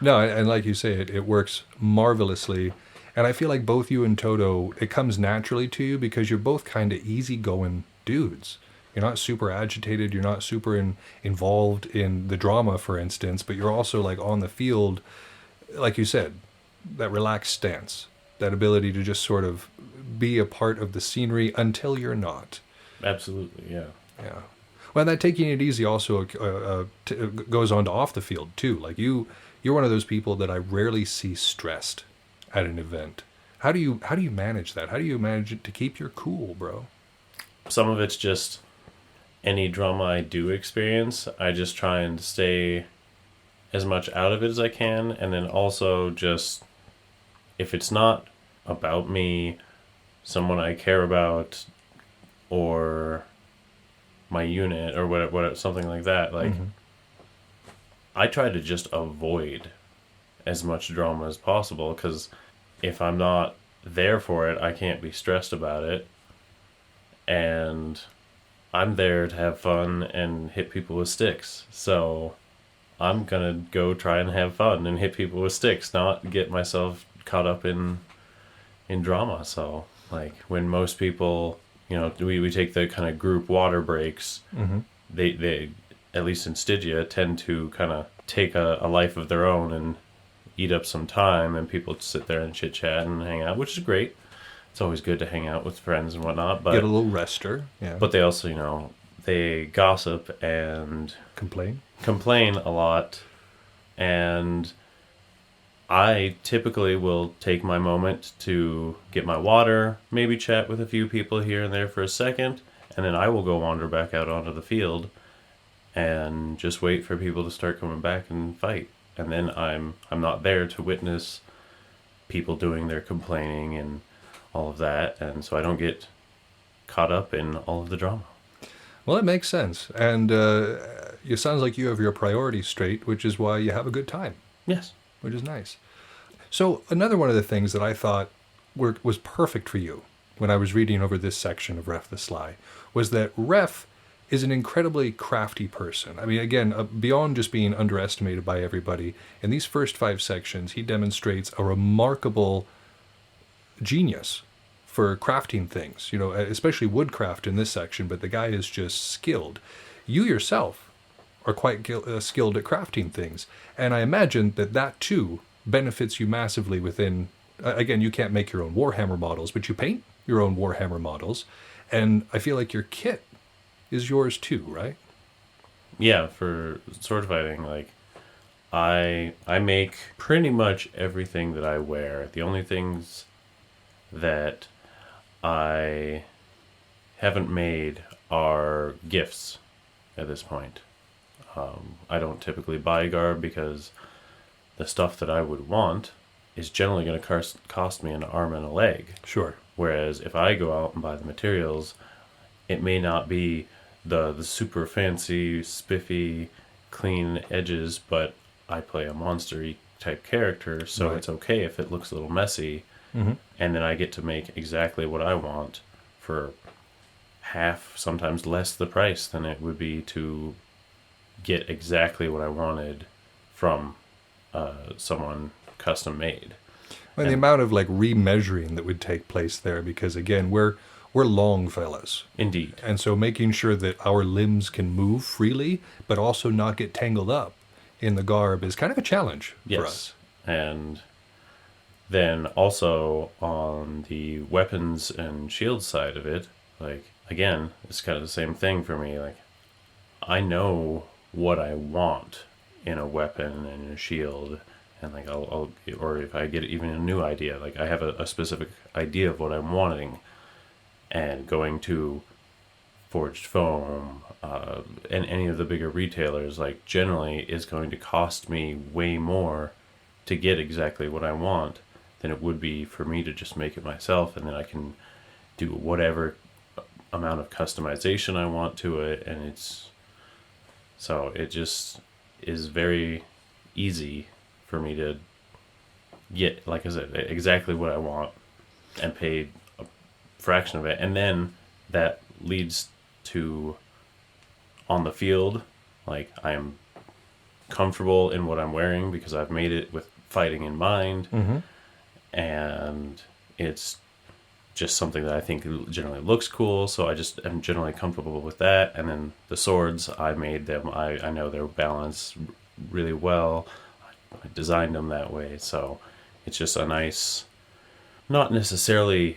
No, and like you say, it works marvelously. And I feel like both you and Toto, it comes naturally to you because you're both kind of easygoing dudes. You're not super agitated. You're not super involved in the drama, for instance, but you're also like on the field, like you said, that relaxed stance, that ability to just sort of be a part of the scenery until you're not. Absolutely, yeah. Yeah. Well, that taking it easy also goes on to off the field too. Like you're one of those people that I rarely see stressed at an event. How do you manage that? How do you manage it to keep your cool, bro? Some of it's just any drama I do experience, I just try and stay as much out of it as I can, and then also just if it's not about me, someone I care about, or my unit, or what something like that, like I try to just avoid as much drama as possible, because if I'm not there for it, I can't be stressed about it, and I'm there to have fun and hit people with sticks, so I'm gonna go try and have fun and hit people with sticks, not get myself caught up in drama. So like when most people, we take the kind of group water breaks, they at least in Stygia tend to kind of take a life of their own and eat up some time, and people sit there and chit chat and hang out, which is great. It's always good to hang out with friends and whatnot, but get a little rester. Yeah. But they also, they gossip and complain a lot, and I typically will take my moment to get my water, maybe chat with a few people here and there for a second, and then I will go wander back out onto the field and just wait for people to start coming back and fight. And then I'm not there to witness people doing their complaining and all of that, and so I don't get caught up in all of the drama. Well, it makes sense, and it sounds like you have your priorities straight, which is why you have a good time. Yes. Which is nice. So another one of the things that I thought was perfect for you when I was reading over this section of Ref the Sly was that Ref is an incredibly crafty person. I mean, again, beyond just being underestimated by everybody, in these first 5 sections, he demonstrates a remarkable genius for crafting things, especially woodcraft in this section, but the guy is just skilled. You yourself are quite skilled at crafting things, and I imagine that too benefits you massively within, again, you can't make your own Warhammer models, but you paint your own Warhammer models, and I feel like your kit is yours too, right? Yeah, for sword fighting, like I make pretty much everything that I wear. The only things that I haven't made are gifts at this point. I don't typically buy garb because the stuff that I would want is generally going to cost me an arm and a leg. Sure. Whereas if I go out and buy the materials, it may not be the super fancy, spiffy, clean edges, but I play a monster-y type character, so It's okay if it looks a little messy. And then I get to make exactly what I want for half, sometimes less the price than it would be to get exactly what I wanted from someone custom made. And the amount of remeasuring that would take place there, because again, we're long fellas. Indeed. And so making sure that our limbs can move freely, but also not get tangled up in the garb is kind of a challenge for us. And then also on the weapons and shield side of it, like, again, it's kind of the same thing for me. Like, I know what I want in a weapon and in a shield, and like I'll or if I get even a new idea, like I have a specific idea of what I'm wanting, and going to Forged Foam and any of the bigger retailers, like, generally is going to cost me way more to get exactly what I want than it would be for me to just make it myself, and then I can do whatever amount of customization I want to it, and it just is very easy for me to get, like I said, exactly what I want and pay a fraction of it. And then that leads to, on the field, like, I am comfortable in what I'm wearing because I've made it with fighting in mind. And it's just something that I think generally looks cool, so I just am generally comfortable with that. And then the swords, I made them, I know they're balanced really well. I designed them that way, so it's just a nice, not necessarily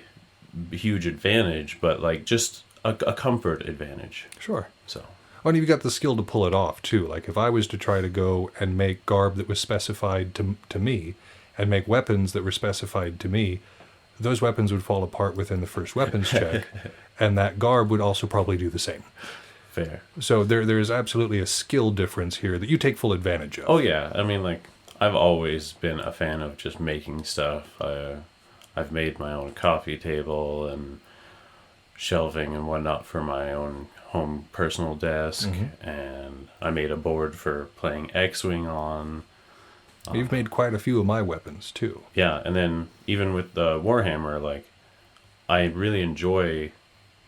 huge advantage, but like just a comfort advantage. Sure. So. Oh, and you've got the skill to pull it off too. Like, if I was to try to go and make garb that was specified to me, and make weapons that were specified to me, those weapons would fall apart within the first weapons check, and that garb would also probably do the same. Fair. So there is absolutely a skill difference here that you take full advantage of. Oh yeah, I mean, like, I've always been a fan of just making stuff. I've made my own coffee table and shelving and whatnot for my own home personal desk, and I made a board for playing X-Wing on. You've made quite a few of my weapons too. Yeah, and then even with the Warhammer, like, I really enjoy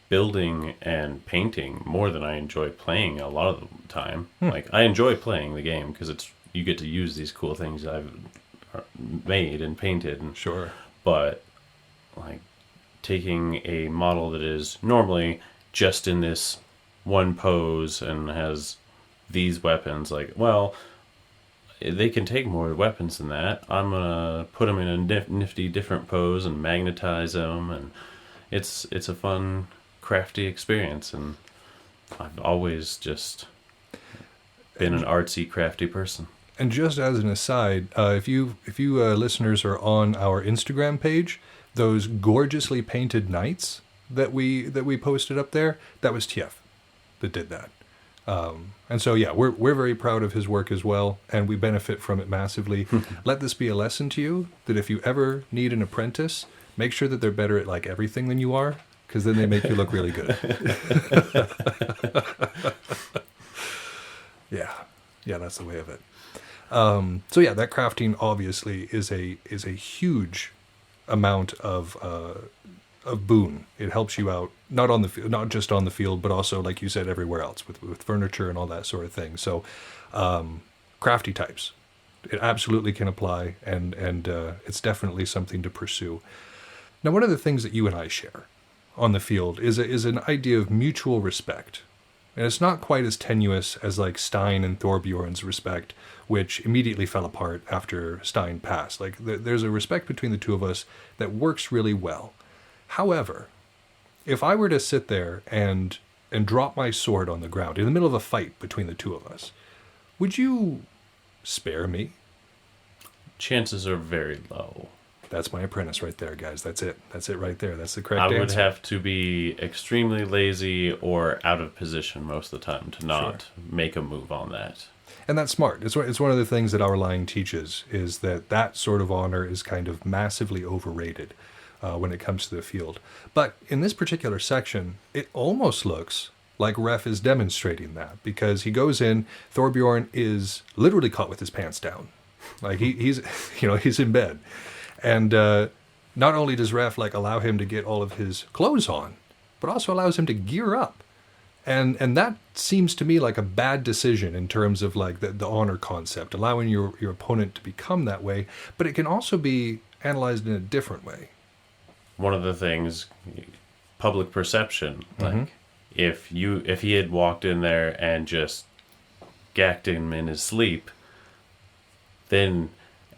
building and painting more than I enjoy playing a lot of the time. Like, I enjoy playing the game because you get to use these cool things I've made and painted. And, sure. But, like, taking a model that is normally just in this one pose and has these weapons, like, well, they can take more weapons than that. I'm gonna put them in a nifty different pose and magnetize them, and it's a fun, crafty experience. And I've always just been an artsy, crafty person. And just as an aside, if you listeners are on our Instagram page, those gorgeously painted knights that we posted up there, that was TF that did that. And so, yeah, we're very proud of his work as well, and we benefit from it massively. Let this be a lesson to you that if you ever need an apprentice, make sure that they're better at like everything than you are, because then they make you look really good. Yeah, that's the way of it. So yeah, that crafting obviously is a huge amount of boon. It helps you out not just on the field, but also, like you said, everywhere else with furniture and all that sort of thing. So, crafty types, it absolutely can apply, and it's definitely something to pursue. Now, one of the things that you and I share on the field is an idea of mutual respect, and it's not quite as tenuous as like Stein and Thorbjorn's respect, which immediately fell apart after Stein passed. Like, there's a respect between the two of us that works really well. However, if I were to sit there and drop my sword on the ground in the middle of a fight between the two of us, would you spare me? Chances are very low. That's my apprentice right there, guys. That's it. That's it right there. That's the correct I answer. would have to be extremely lazy or out of position most of the time to not make a move on that. And that's smart. It's one of the things that our line teaches, is that sort of honor is kind of massively overrated when it comes to the field. But in this particular section, it almost looks like Ref is demonstrating that, because he goes in, Thorbjorn is literally caught with his pants down. Like he's he's in bed. And not only does Ref like allow him to get all of his clothes on, but also allows him to gear up. And that seems to me like a bad decision in terms of like the honor concept, allowing your opponent to become that way. But it can also be analyzed in a different way. One of the things, public perception, like if he had walked in there and just gacked him in his sleep, then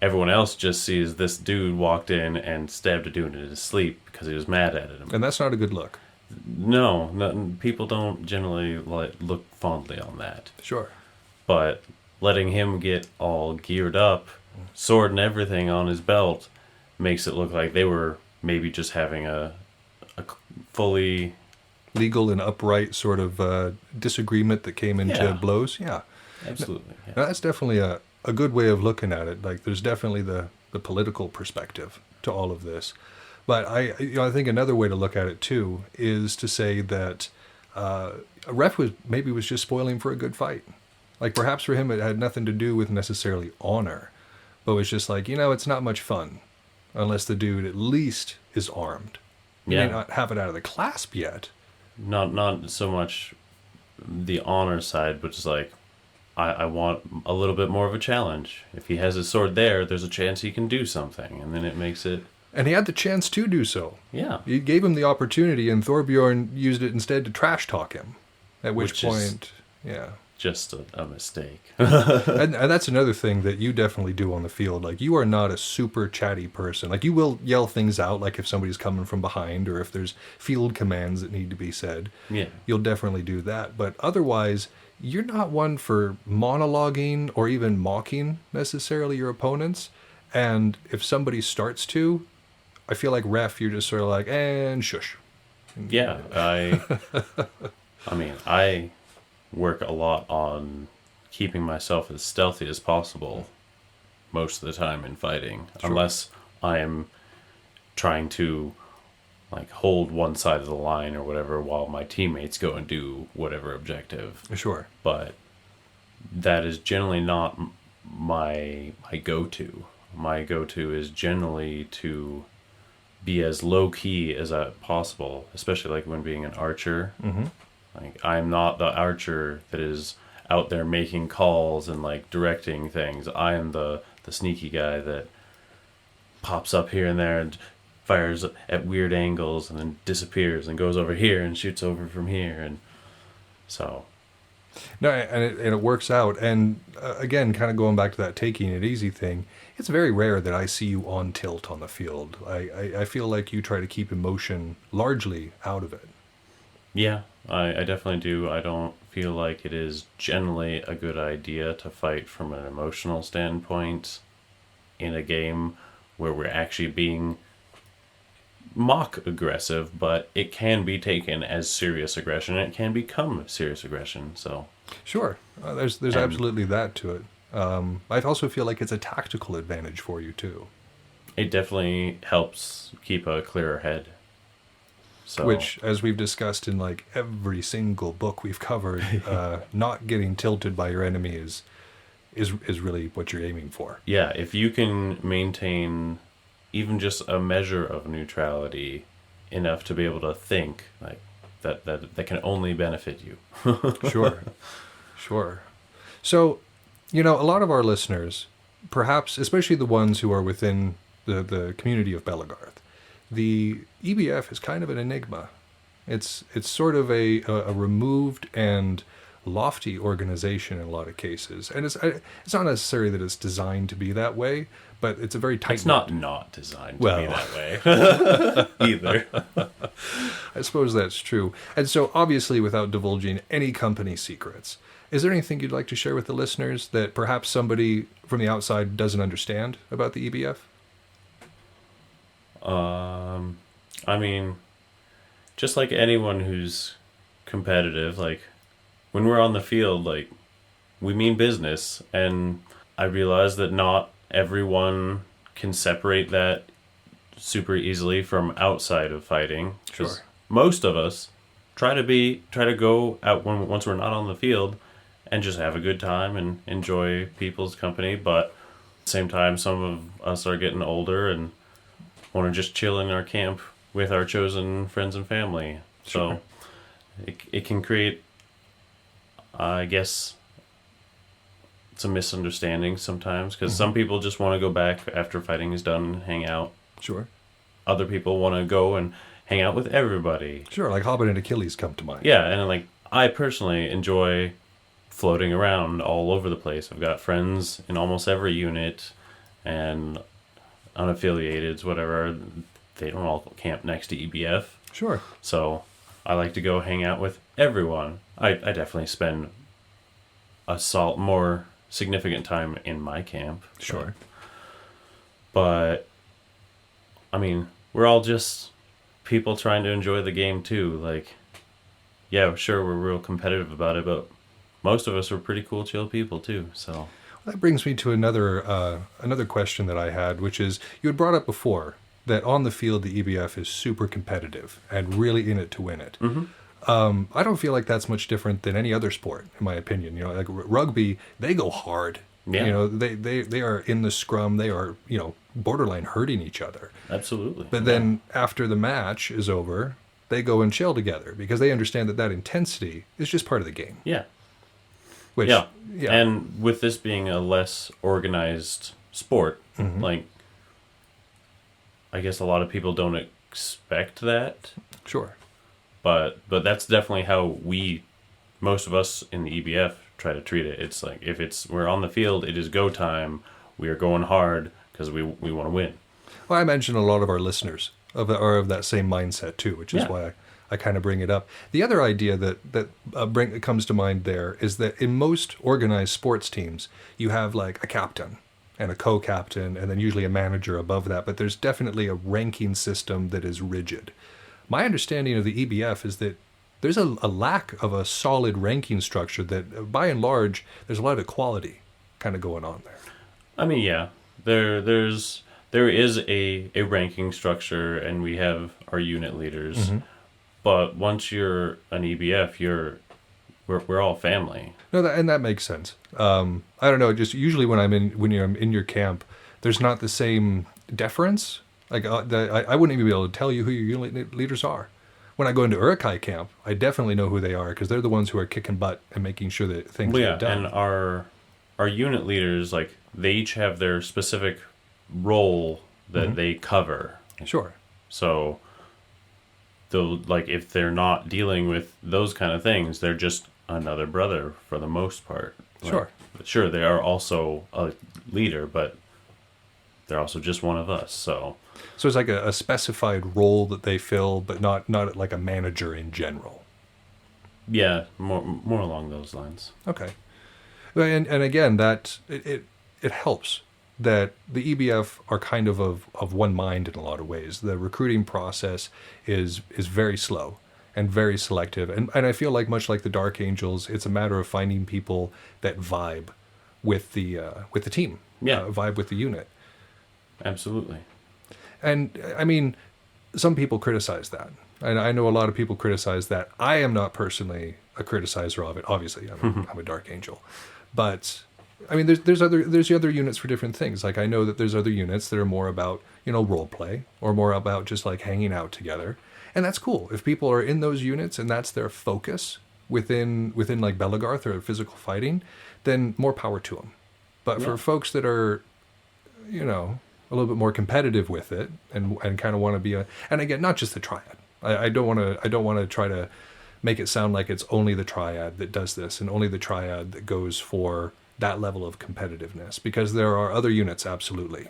everyone else just sees this dude walked in and stabbed a dude in his sleep because he was mad at him. And that's not a good look. No, people don't generally look fondly on that. Sure. But letting him get all geared up, sword and everything on his belt, makes it look like they were maybe just having a fully legal and upright sort of disagreement that came into blows. Yeah. Absolutely. Yeah. Now, that's definitely a good way of looking at it. Like, there's definitely the political perspective to all of this. But I think another way to look at it too is to say that a ref was just spoiling for a good fight. Like, perhaps for him it had nothing to do with necessarily honor, but it was just like, it's not much fun unless the dude at least is armed. You may not have it out of the clasp yet. Not so much the honor side, but just like, I want a little bit more of a challenge. If he has his sword there, there's a chance he can do something, and then it makes it... And he had the chance to do so. Yeah. You gave him the opportunity, and Thorbjorn used it instead to trash talk him. At which point, just a mistake. and that's another thing that you definitely do on the field. Like, you are not a super chatty person. Like, you will yell things out, like if somebody's coming from behind or if there's field commands that need to be said. Yeah. You'll definitely do that. But otherwise, you're not one for monologuing or even mocking necessarily your opponents. And if somebody starts to, I feel like ref, you're just sort of like, and shush. Yeah, I mean, I work a lot on keeping myself as stealthy as possible most of the time in fighting, unless I am trying to like hold one side of the line or whatever while my teammates go and do whatever objective. Sure. But that is generally not my go-to. My go-to is generally to be as low-key as possible, especially like when being an archer. Mm-hmm. Like, I'm not the archer that is out there making calls and like directing things. I am the sneaky guy that pops up here and there and fires at weird angles and then disappears and goes over here and shoots over from here, and so... No, and it works out. And again, kind of going back to that taking it easy thing, it's very rare that I see you on tilt on the field. I feel like you try to keep emotion largely out of it. Yeah, I definitely do. I don't feel like it is generally a good idea to fight from an emotional standpoint in a game where we're actually being mock aggressive, but it can be taken as serious aggression, and it can become serious aggression. So sure, there's absolutely that to it. I also feel like it's a tactical advantage for you too. It definitely helps keep a clearer head. So, which, as we've discussed in like every single book we've covered, not getting tilted by your enemy is really what you're aiming for. Yeah, if you can maintain even just a measure of neutrality enough to be able to think, like that can only benefit you. Sure. So, a lot of our listeners, perhaps especially the ones who are within the community of Belagarth, the EBF is kind of an enigma. It's sort of a removed and lofty organization in a lot of cases, and it's not necessarily that it's designed to be that way, but it's a very tight. It's not designed to be that way either. I suppose that's true. And so, obviously, without divulging any company secrets, is there anything you'd like to share with the listeners that perhaps somebody from the outside doesn't understand about the EBF? I mean, just like anyone who's competitive, like when we're on the field, like we mean business, and I realize that not everyone can separate that super easily from outside of fighting. Sure. Most of us try to go out once we're not on the field and just have a good time and enjoy people's company, but at the same time, some of us are getting older and want to just chill in our camp with our chosen friends and family. Sure. So it can create, I guess, some misunderstandings sometimes, because some people just want to go back after fighting is done and hang out. Sure. Other people want to go and hang out with everybody. Sure, like Hobbit and Achilles come to mind. Yeah, and like I personally enjoy floating around all over the place. I've got friends in almost every unit, and unaffiliateds, whatever. They don't all camp next to EBF. Sure. So I like to go hang out with everyone. I definitely spend more significant time in my camp. Sure. But I mean, we're all just people trying to enjoy the game too. Like, yeah, sure, we're real competitive about it, but most of us are pretty cool, chill people too. So That brings me to another question that I had, which is, you had brought up before that on the field the EBF is super competitive and really in it to win it. I don't feel like that's much different than any other sport, in my opinion. You know, like rugby, they go hard. Yeah. You know, they are in the scrum. They are, you know, borderline hurting each other. absolutely. But then after the match is over, they go and chill together because they understand that that intensity is just part of the game. Yeah. Which, Yeah. yeah. And with this being a less organized sport, like, I guess a lot of people don't expect that, Sure. but that's definitely how most of us in the EBF try to treat it. It's like, if we're on the field, it is go time. We are going hard because we want to win. Well, I imagine a lot of our listeners are of that same mindset too, which is Yeah. why I kind of bring it up. The other idea that comes to mind there is that in most organized sports teams, you have like a captain and a co-captain, and then usually a manager above that. But there's definitely a ranking system that is rigid. My understanding of the EBF is that there's a lack of a solid ranking structure that, by and large, there's a lot of equality kind of going on there. I mean, yeah, there is a ranking structure, and we have our unit leaders. But once you're an EBF, we're all family. No, that makes sense. I don't know. Just usually when you're in your camp, there's not the same deference. Like I wouldn't even be able to tell you who your unit leaders are. When I go into Urukai camp, I definitely know who they are because they're the ones who are kicking butt and making sure that things Well, yeah, get done. and our unit leaders, like, they each have their specific role that they cover. Sure. So, like, if they're not dealing with those kind of things, they're just another brother for the most part. Like, Sure. Sure, they are also a leader, but they're also just one of us. So So it's like a specified role that they fill, but not like a manager in general. yeah, more along those lines. Okay. And again, that it helps that the EBF are kind of one mind in a lot of ways. The recruiting process is very slow and very selective. And I feel like, much like the Dark Angels, it's a matter of finding people that vibe with the team. Yeah. Vibe with the unit. Absolutely. And I mean, some people criticize that. And I know a lot of people criticize that. I am not personally a criticizer of it. Obviously, I'm a Dark Angel. But I mean, there's other units for different things. Like, I know that there's other units that are more about, you know, role play, or more about just like hanging out together. And that's cool. If people are in those units and that's their focus within like Belagarth or physical fighting, then more power to them. But for folks that are, you know, a little bit more competitive with it and kind of want to be and again, not just the triad. I don't want to try to make it sound like it's only the triad that does this and only the triad that goes for that level of competitiveness, because there are other units. Absolutely.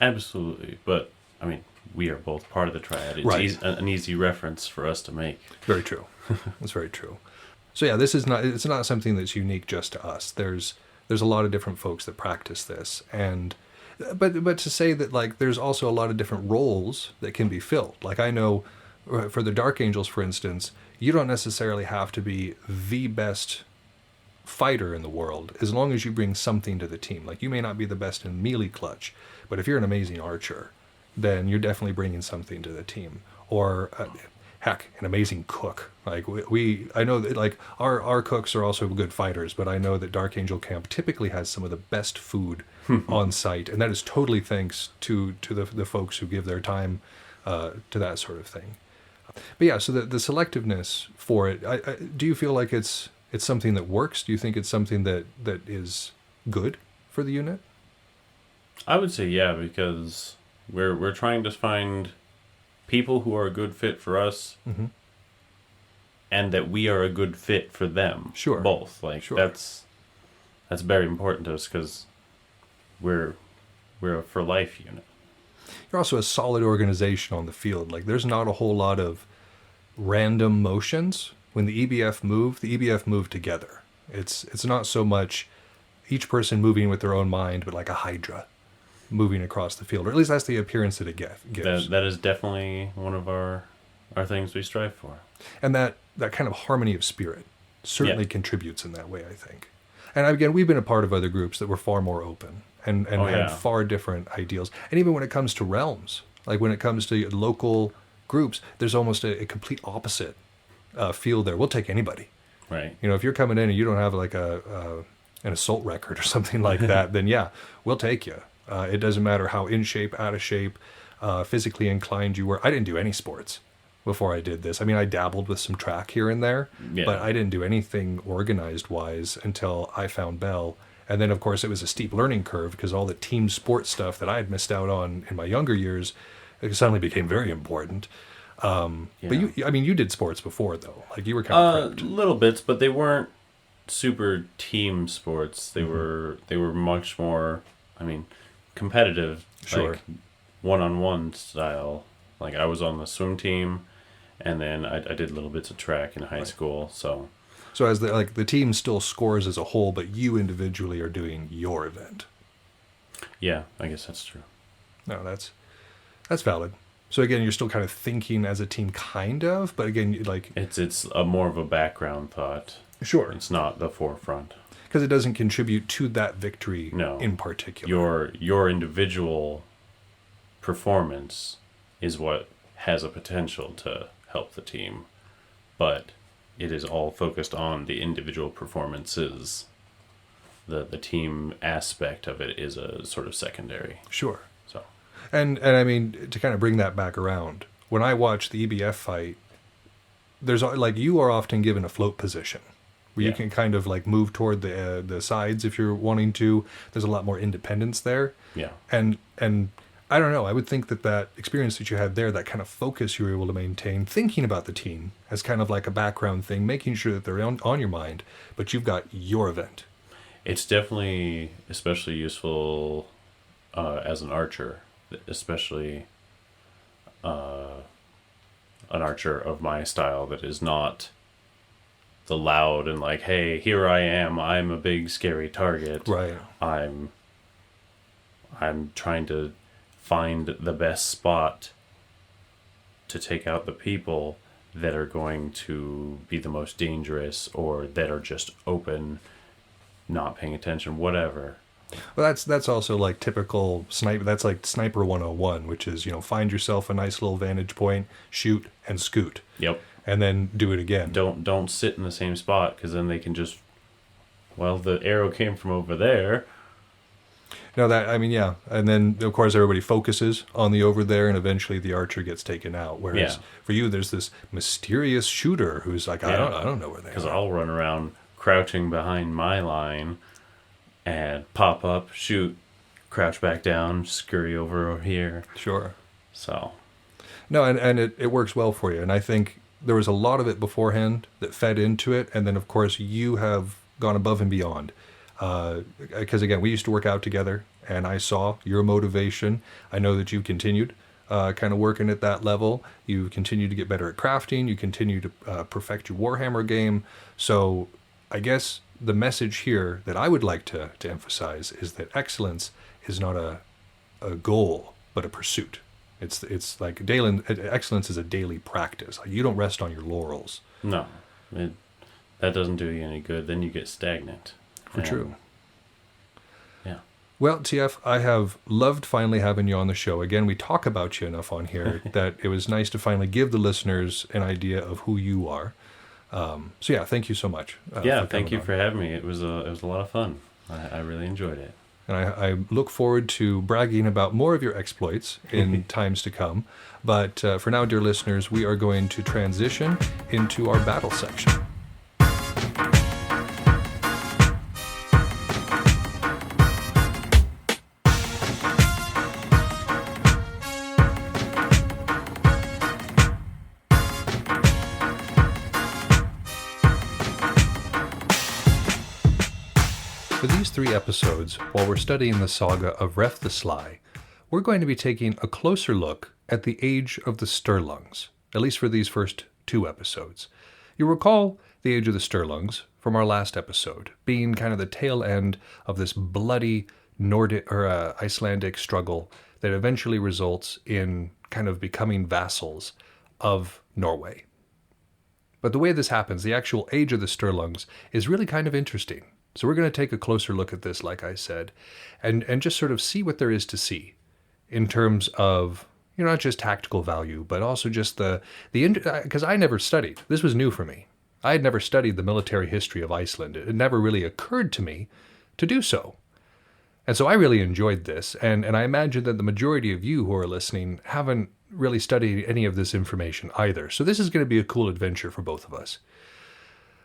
But I mean, we are both part of the triad. It's Right. an easy reference for us to make. Very true. That's very true. So yeah, it's not something that's unique just to us. There's a lot of different folks that practice this, and but to say that, like, there's also a lot of different roles that can be filled. Like, I know for the Dark Angels, for instance, you don't necessarily have to be the best fighter in the world as long as you bring something to the team. Like, you may not be the best in melee clutch, but if you're an amazing archer, then you're definitely bringing something to the team. Or heck, an amazing cook. Like, I know that, like, our cooks are also good fighters, but I know that Dark Angel Camp typically has some of the best food on site, and that is totally thanks to the folks who give their time to that sort of thing. But yeah, so the selectiveness for it, do you feel like it's something that works? Do you think it's something that is good for the unit? I would say yeah, because we're trying to find people who are a good fit for us, and that we are a good fit for them. Sure. Both. Like, Sure. that's that's very important to us because we're a for life unit. You're also a solid organization on the field. Like, there's not a whole lot of random motions. When the EBF move together. It's not so much each person moving with their own mind, but like a hydra moving across the field, or at least that's the appearance that it gives. That is definitely one of our things we strive for. And that kind of harmony of spirit certainly contributes in that way, I think. And again, we've been a part of other groups that were far more open and had far different ideals. And even when it comes to realms, like when it comes to local groups, there's almost a complete opposite feel there. We'll take anybody. Right. You know, if you're coming in and you don't have like an assault record or something like that, then yeah, we'll take you. It doesn't matter how in shape, out of shape, physically inclined you were. I didn't do any sports before I did this. I mean, I dabbled with some track here and there, but I didn't do anything organized wise until I found Bell. And then, of course, it was a steep learning curve because all the team sports stuff that I had missed out on in my younger years, it suddenly became very important. But you did sports before though. Like you were kind of prepped. Little bits, but they weren't super team sports. They were much more, competitive, Sure. like one-on-one style. Like I was on the swim team, and then I did little bits of track in high school. So as the team still scores as a whole, but you individually are doing your event. yeah, I guess that's true. No, that's valid. So again, you're still kind of thinking as a team, kind of, but again, like It's a more of a background thought. sure, It's not the forefront. because it doesn't contribute to that victory No. in particular. Your individual performance is what has a potential to help the team, but it is all focused on the individual performances. The team aspect of it is a sort of secondary. Sure. So And I mean, to kind of bring that back around, when I watch the EBF fight, there's like you are often given a float position where you can kind of like move toward the sides if you're wanting to. There's a lot more independence there. yeah, And I don't know, I would think that experience that you had there, that kind of focus you were able to maintain, thinking about the team as kind of like a background thing, making sure that they're on your mind, but you've got your event. it's definitely especially useful as an archer, especially an archer of my style that is not the loud and like, hey, here I am, I'm a big scary target. Right. I'm trying to find the best spot to take out the people that are going to be the most dangerous or that are just open, not paying attention, whatever. Well, that's also like typical sniper. That's like Sniper 101, which is, find yourself a nice little vantage point, shoot and scoot, Yep. and then do it again. Don't sit in the same spot because then they can just, the arrow came from over there. No, and then of course everybody focuses on the over there, and eventually the archer gets taken out. Whereas for you, there's this mysterious shooter who's like, I don't know where they Because are. I'll run around crouching behind my line and pop up, shoot, crouch back down, scurry over here. Sure. So No, and it works well for you. And I think there was a lot of it beforehand that fed into it. And then, of course, you have gone above and beyond. Because, again, we used to work out together, and I saw your motivation. I know that you continued kind of working at that level. You continue to get better at crafting. You continue to perfect your Warhammer game. So I guess the message here that I would like to emphasize is that excellence is not a goal, but a pursuit. It's like excellence is a daily practice. Like you don't rest on your laurels. no, that doesn't do you any good. Then you get stagnant. True. Yeah. Well, TF, I have loved finally having you on the show. Again, we talk about you enough on here that it was nice to finally give the listeners an idea of who you are. So yeah, thank you so much. Thank you for having me. It was a lot of fun. I really enjoyed it. And I look forward to bragging about more of your exploits in times to come. But for now, dear listeners, we are going to transition into our battle section. For these 3 episodes, while we're studying the saga of Ref the Sly, we're going to be taking a closer look at the age of the Sturlungs, at least for these first 2 episodes. You'll recall the age of the Sturlungs from our last episode, being kind of the tail end of this bloody Nordic or Icelandic struggle that eventually results in kind of becoming vassals of Norway. But the way this happens, the actual age of the Sturlungs, is really kind of interesting. So we're going to take a closer look at this, like I said, and just sort of see what there is to see in terms of, not just tactical value, but also just because I never studied. This was new for me. I had never studied the military history of Iceland. It had never really occurred to me to do so. And so I really enjoyed this, and I imagine that the majority of you who are listening haven't really studied any of this information either. So this is going to be a cool adventure for both of us.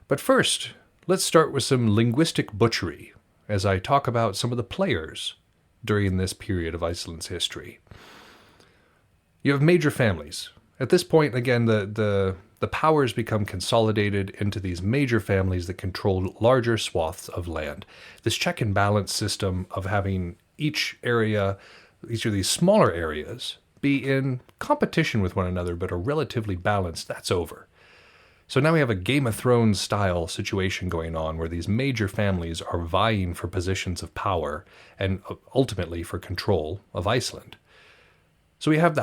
But first, let's start with some linguistic butchery as I talk about some of the players during this period of Iceland's history. You have major families. At this point, again, the powers become consolidated into these major families that control larger swaths of land. This check and balance system of having each of these smaller areas be in competition with one another but are relatively balanced, that's over. So now we have a Game of Thrones style situation going on where these major families are vying for positions of power and ultimately for control of Iceland. So we have the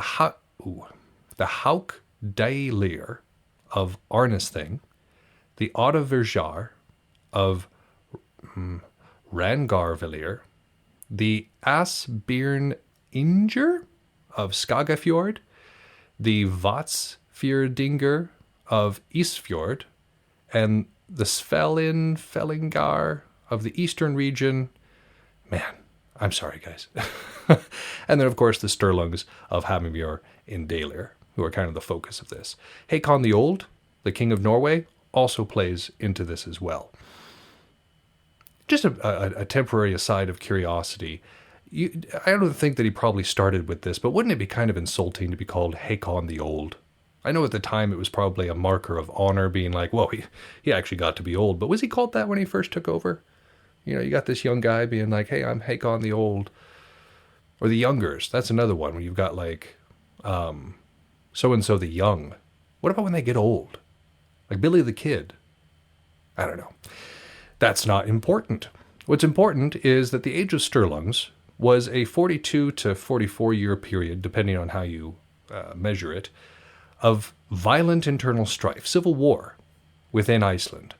Haukdælir of Arnisthing, the Ottavirjar of Rangarvillir, the Asbjørninger of Skagafjord, the Vatsfjordingr of Eastfjord, and the Svellinfellingar of the eastern region. Man, I'm sorry, guys. And then, of course, the Sturlungs of Hammerfjord in Dalir, who are kind of the focus of this. Hakon the Old, the King of Norway, also plays into this as well. Just a temporary aside of curiosity. I don't think that he probably started with this, but wouldn't it be kind of insulting to be called Hakon the Old? I know at the time it was probably a marker of honor, being like, whoa, he actually got to be old. But was he called that when he first took over? You got this young guy being like, hey, I'm Hakon the Old. Or the Youngers. That's another one where you've got like so-and-so the Young. What about when they get old? Like Billy the Kid? I don't know. That's not important. What's important is that the age of Sturlungs was a 42 to 44 year period, depending on how you measure it, of violent internal strife, civil war, within Iceland.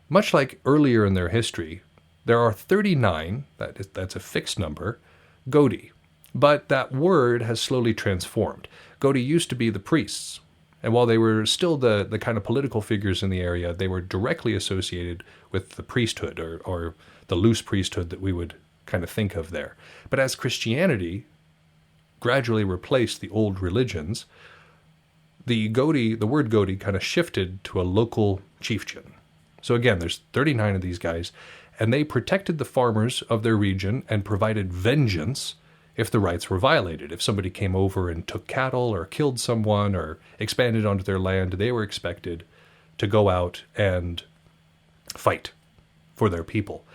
Much like earlier in their history, there are 39, that's a fixed number, Godi. But that word has slowly transformed. Godi used to be the priests, and while they were still the kind of political figures in the area, they were directly associated with the priesthood, or the loose priesthood that we would kind of think of there. But as Christianity gradually replaced the old religions, the word Godi kind of shifted to a local chieftain. So again, there's 39 of these guys, and they protected the farmers of their region and provided vengeance if the rights were violated. If somebody came over and took cattle or killed someone or expanded onto their land, they were expected to go out and fight for their people.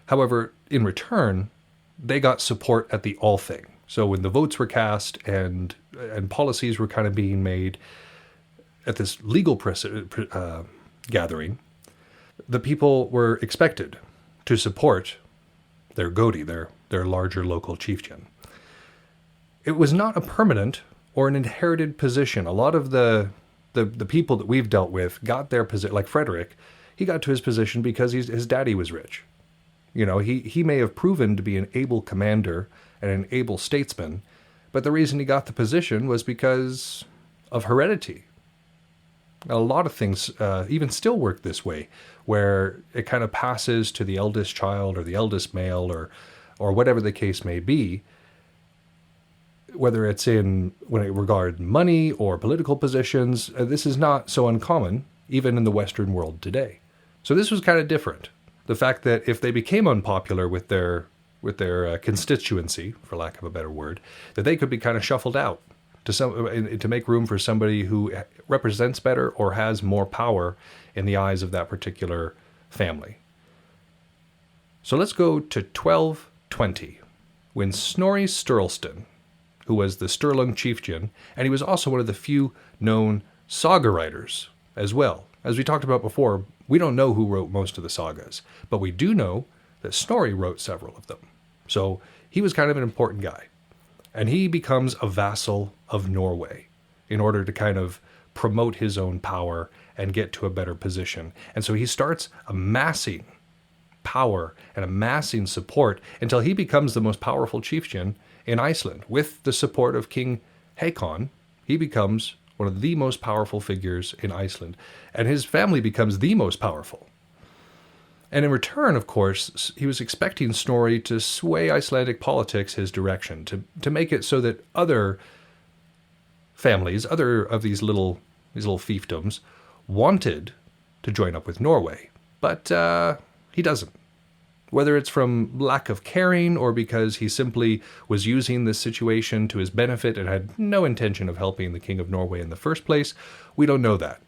However, in return, they got support at the Althing. So when the votes were cast and policies were kind of being made at this legal gathering, the people were expected to support their Godi, their larger local chieftain. It was not a permanent or an inherited position. A lot of the people that we've dealt with got their position, like Frederick, he got to his position because his daddy was rich. He may have proven to be an able commander and an able statesman, but the reason he got the position was because of heredity. A lot of things even still work this way, where it kind of passes to the eldest child or the eldest male or whatever the case may be, whether it's when it regards money or political positions. This is not so uncommon, even in the Western world today. So this was kind of different. The fact that if they became unpopular with their constituency, for lack of a better word, that they could be kind of shuffled out to make room for somebody who represents better or has more power in the eyes of that particular family. So let's go to 1220, when Snorri Sturluson, who was the Sturlung chieftain, and he was also one of the few known saga writers as well. As we talked about before, we don't know who wrote most of the sagas, but we do know that Snorri wrote several of them. So he was kind of an important guy. And he becomes a vassal of Norway in order to kind of promote his own power and get to a better position. And so he starts amassing power and amassing support until he becomes the most powerful chieftain in Iceland. With the support of King Hakon, he becomes one of the most powerful figures in Iceland, and his family becomes the most powerful. And in return, of course, he was expecting Snorri to sway Icelandic politics his direction, to make it so that other families, other of these little fiefdoms, wanted to join up with Norway. But he doesn't. Whether it's from lack of caring or because he simply was using this situation to his benefit and had no intention of helping the King of Norway in the first place, we don't know that.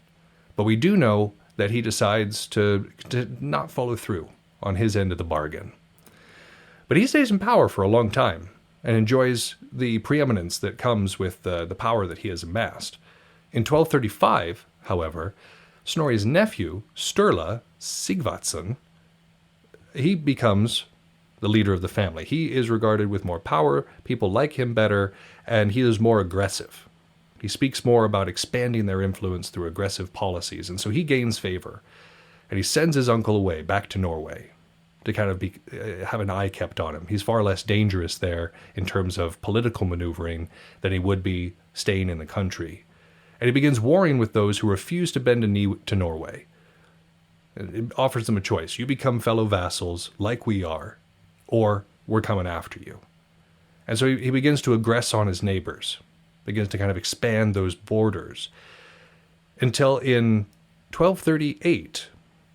But we do know that he decides to not follow through on his end of the bargain. But he stays in power for a long time and enjoys the preeminence that comes with the power that he has amassed. In 1235, however, Snorri's nephew, Sturla Sigvatsson, he becomes the leader of the family. He is regarded with more power, people like him better, and he is more aggressive. He speaks more about expanding their influence through aggressive policies, and so he gains favor. And he sends his uncle away, back to Norway, to kind of have an eye kept on him. He's far less dangerous there in terms of political maneuvering than he would be staying in the country. And he begins warring with those who refuse to bend a knee to Norway. It offers them a choice. You become fellow vassals like we are, or we're coming after you. And so he begins to aggress on his neighbors, begins to kind of expand those borders, until in 1238,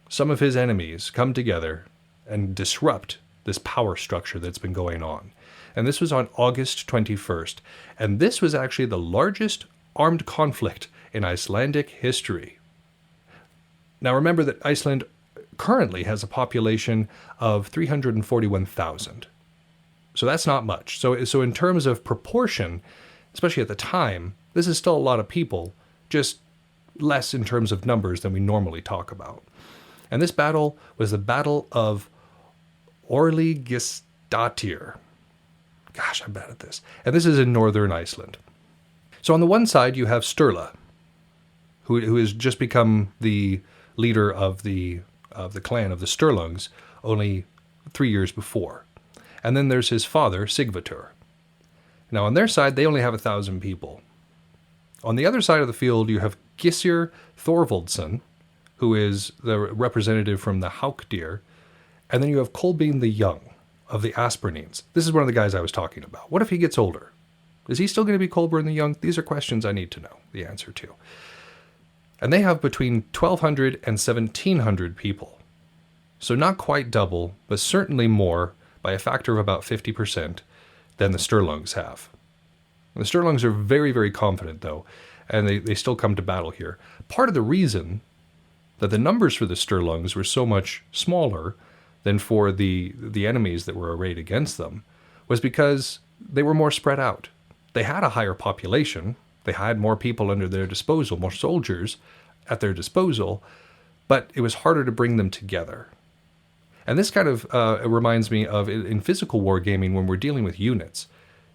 some of his enemies come together and disrupt this power structure that's been going on. And this was on August 21st. And this was actually the largest armed conflict in Icelandic history. Now remember that Iceland currently has a population of 341,000. So that's not much. So in terms of proportion, especially at the time, this is still a lot of people, just less in terms of numbers than we normally talk about. And this battle was the Battle of Orligisdatir. Gosh, I'm bad at this. And this is in northern Iceland. So on the one side, you have Sturla, who has just become the leader of the clan of the Sturlungs only 3 years before. And then there's his father, Sigvatur. Now on their side, they only have 1,000 people. On the other side of the field, you have Gissur Thorvaldsson, who is the representative from the Haukdir, and then you have Kolbein the Young of the Aspernines. This is one of the guys I was talking about. What if he gets older? Is he still going to be Kolbein the Young? These are questions I need to know the answer to. And they have between 1,200 and 1,700 people. So not quite double, but certainly more, by a factor of about 50%, than the Sturlungs have. The Sturlungs are very, very confident, though, and they still come to battle here. Part of the reason that the numbers for the Sturlungs were so much smaller than for the enemies that were arrayed against them was because they were more spread out. They had a higher population. They had more people under their disposal, more soldiers at their disposal, but it was harder to bring them together. And this kind of reminds me of in physical wargaming when we're dealing with units.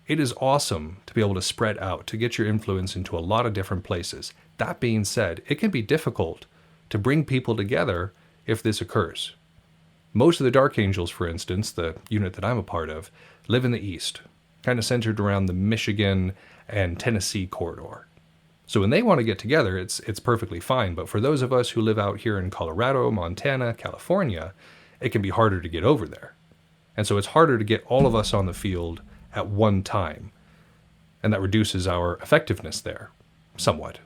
It is awesome to be able to spread out, to get your influence into a lot of different places. That being said, it can be difficult to bring people together if this occurs. Most of the Dark Angels, for instance, the unit that I'm a part of, live in the east, kind of centered around the Michigan and Tennessee corridor. So when they want to get together, it's perfectly fine. But for those of us who live out here in Colorado, Montana, California, it can be harder to get over there. And so it's harder to get all of us on the field at one time. And that reduces our effectiveness there somewhat.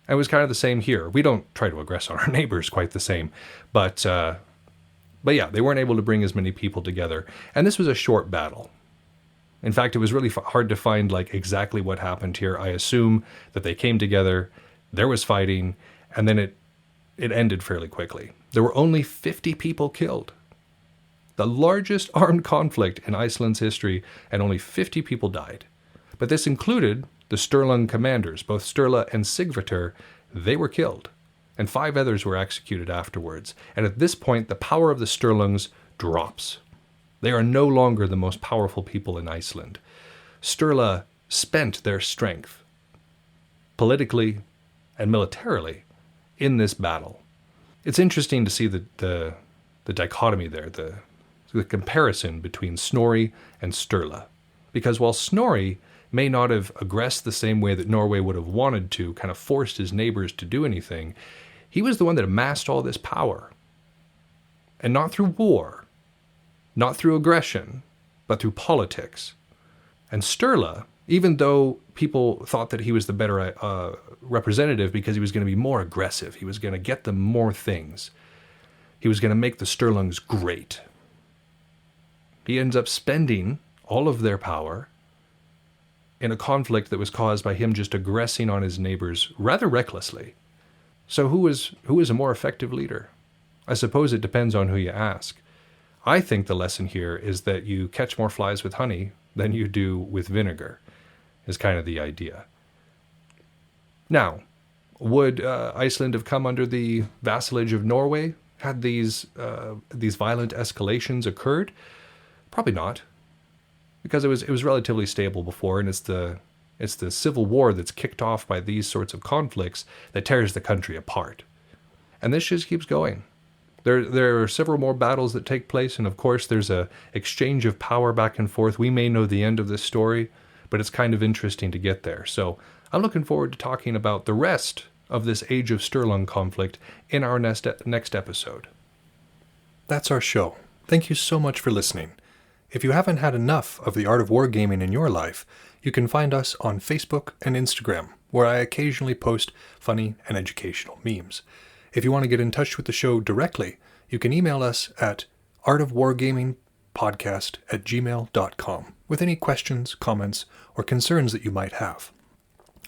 And it was kind of the same here. We don't try to aggress on our neighbors quite the same. But yeah, they weren't able to bring as many people together. And this was a short battle. In fact, it was really hard to find exactly what happened here. I assume that they came together, there was fighting, and then it ended fairly quickly. There were only 50 people killed. the largest armed conflict in Iceland's history, and only 50 people died. But this included the Sturlung commanders, both Sturla and Sigvatur. They were killed, and 5 others were executed afterwards. And at this point, the power of the Sturlungs drops. They are no longer the most powerful people in Iceland. Sturla spent their strength, politically and militarily, in this battle. It's interesting to see the dichotomy there, the comparison between Snorri and Sturla. Because while Snorri may not have aggressed the same way that Norway would have wanted to, kind of forced his neighbors to do anything, he was the one that amassed all this power. And not through war, not through aggression, but through politics. And Sturla, even though people thought that he was the better representative because he was going to be more aggressive, he was going to get them more things, he was going to make the Sturlungs great. He ends up spending all of their power in a conflict that was caused by him just aggressing on his neighbors rather recklessly. So who is a more effective leader? I suppose it depends on who you ask. I think the lesson here is that you catch more flies with honey than you do with vinegar, is kind of the idea. Now, would Iceland have come under the vassalage of Norway had these violent escalations occurred? Probably not, because it was relatively stable before, and it's the civil war that's kicked off by these sorts of conflicts that tears the country apart. And this just keeps going. There are several more battles that take place, and of course there's a exchange of power back and forth. We may know the end of this story, but it's kind of interesting to get there. So I'm looking forward to talking about the rest of this Age of Sturlung conflict in our next episode. That's our show. Thank you so much for listening. If you haven't had enough of the art of wargaming in your life, you can find us on Facebook and Instagram, where I occasionally post funny and educational memes. If you want to get in touch with the show directly, you can email us at artofwargamingpodcast@gmail.com with any questions, comments, or concerns that you might have.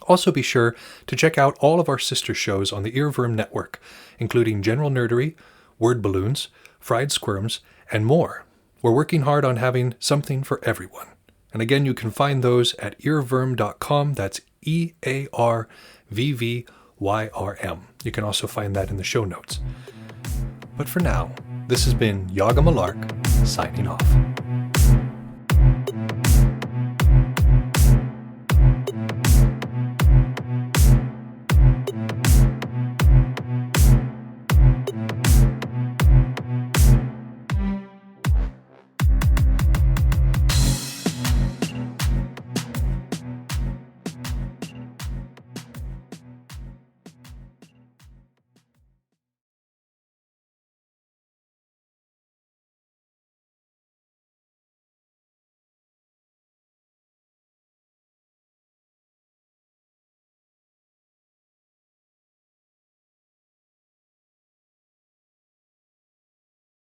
Also be sure to check out all of our sister shows on the Earworm Network, including General Nerdery, Word Balloons, Fried Squirms, and more. We're working hard on having something for everyone. And again, you can find those at earworm.com. That's EARVVYRM. You can also find that in the show notes. But for now, this has been Yaga Malark, signing off.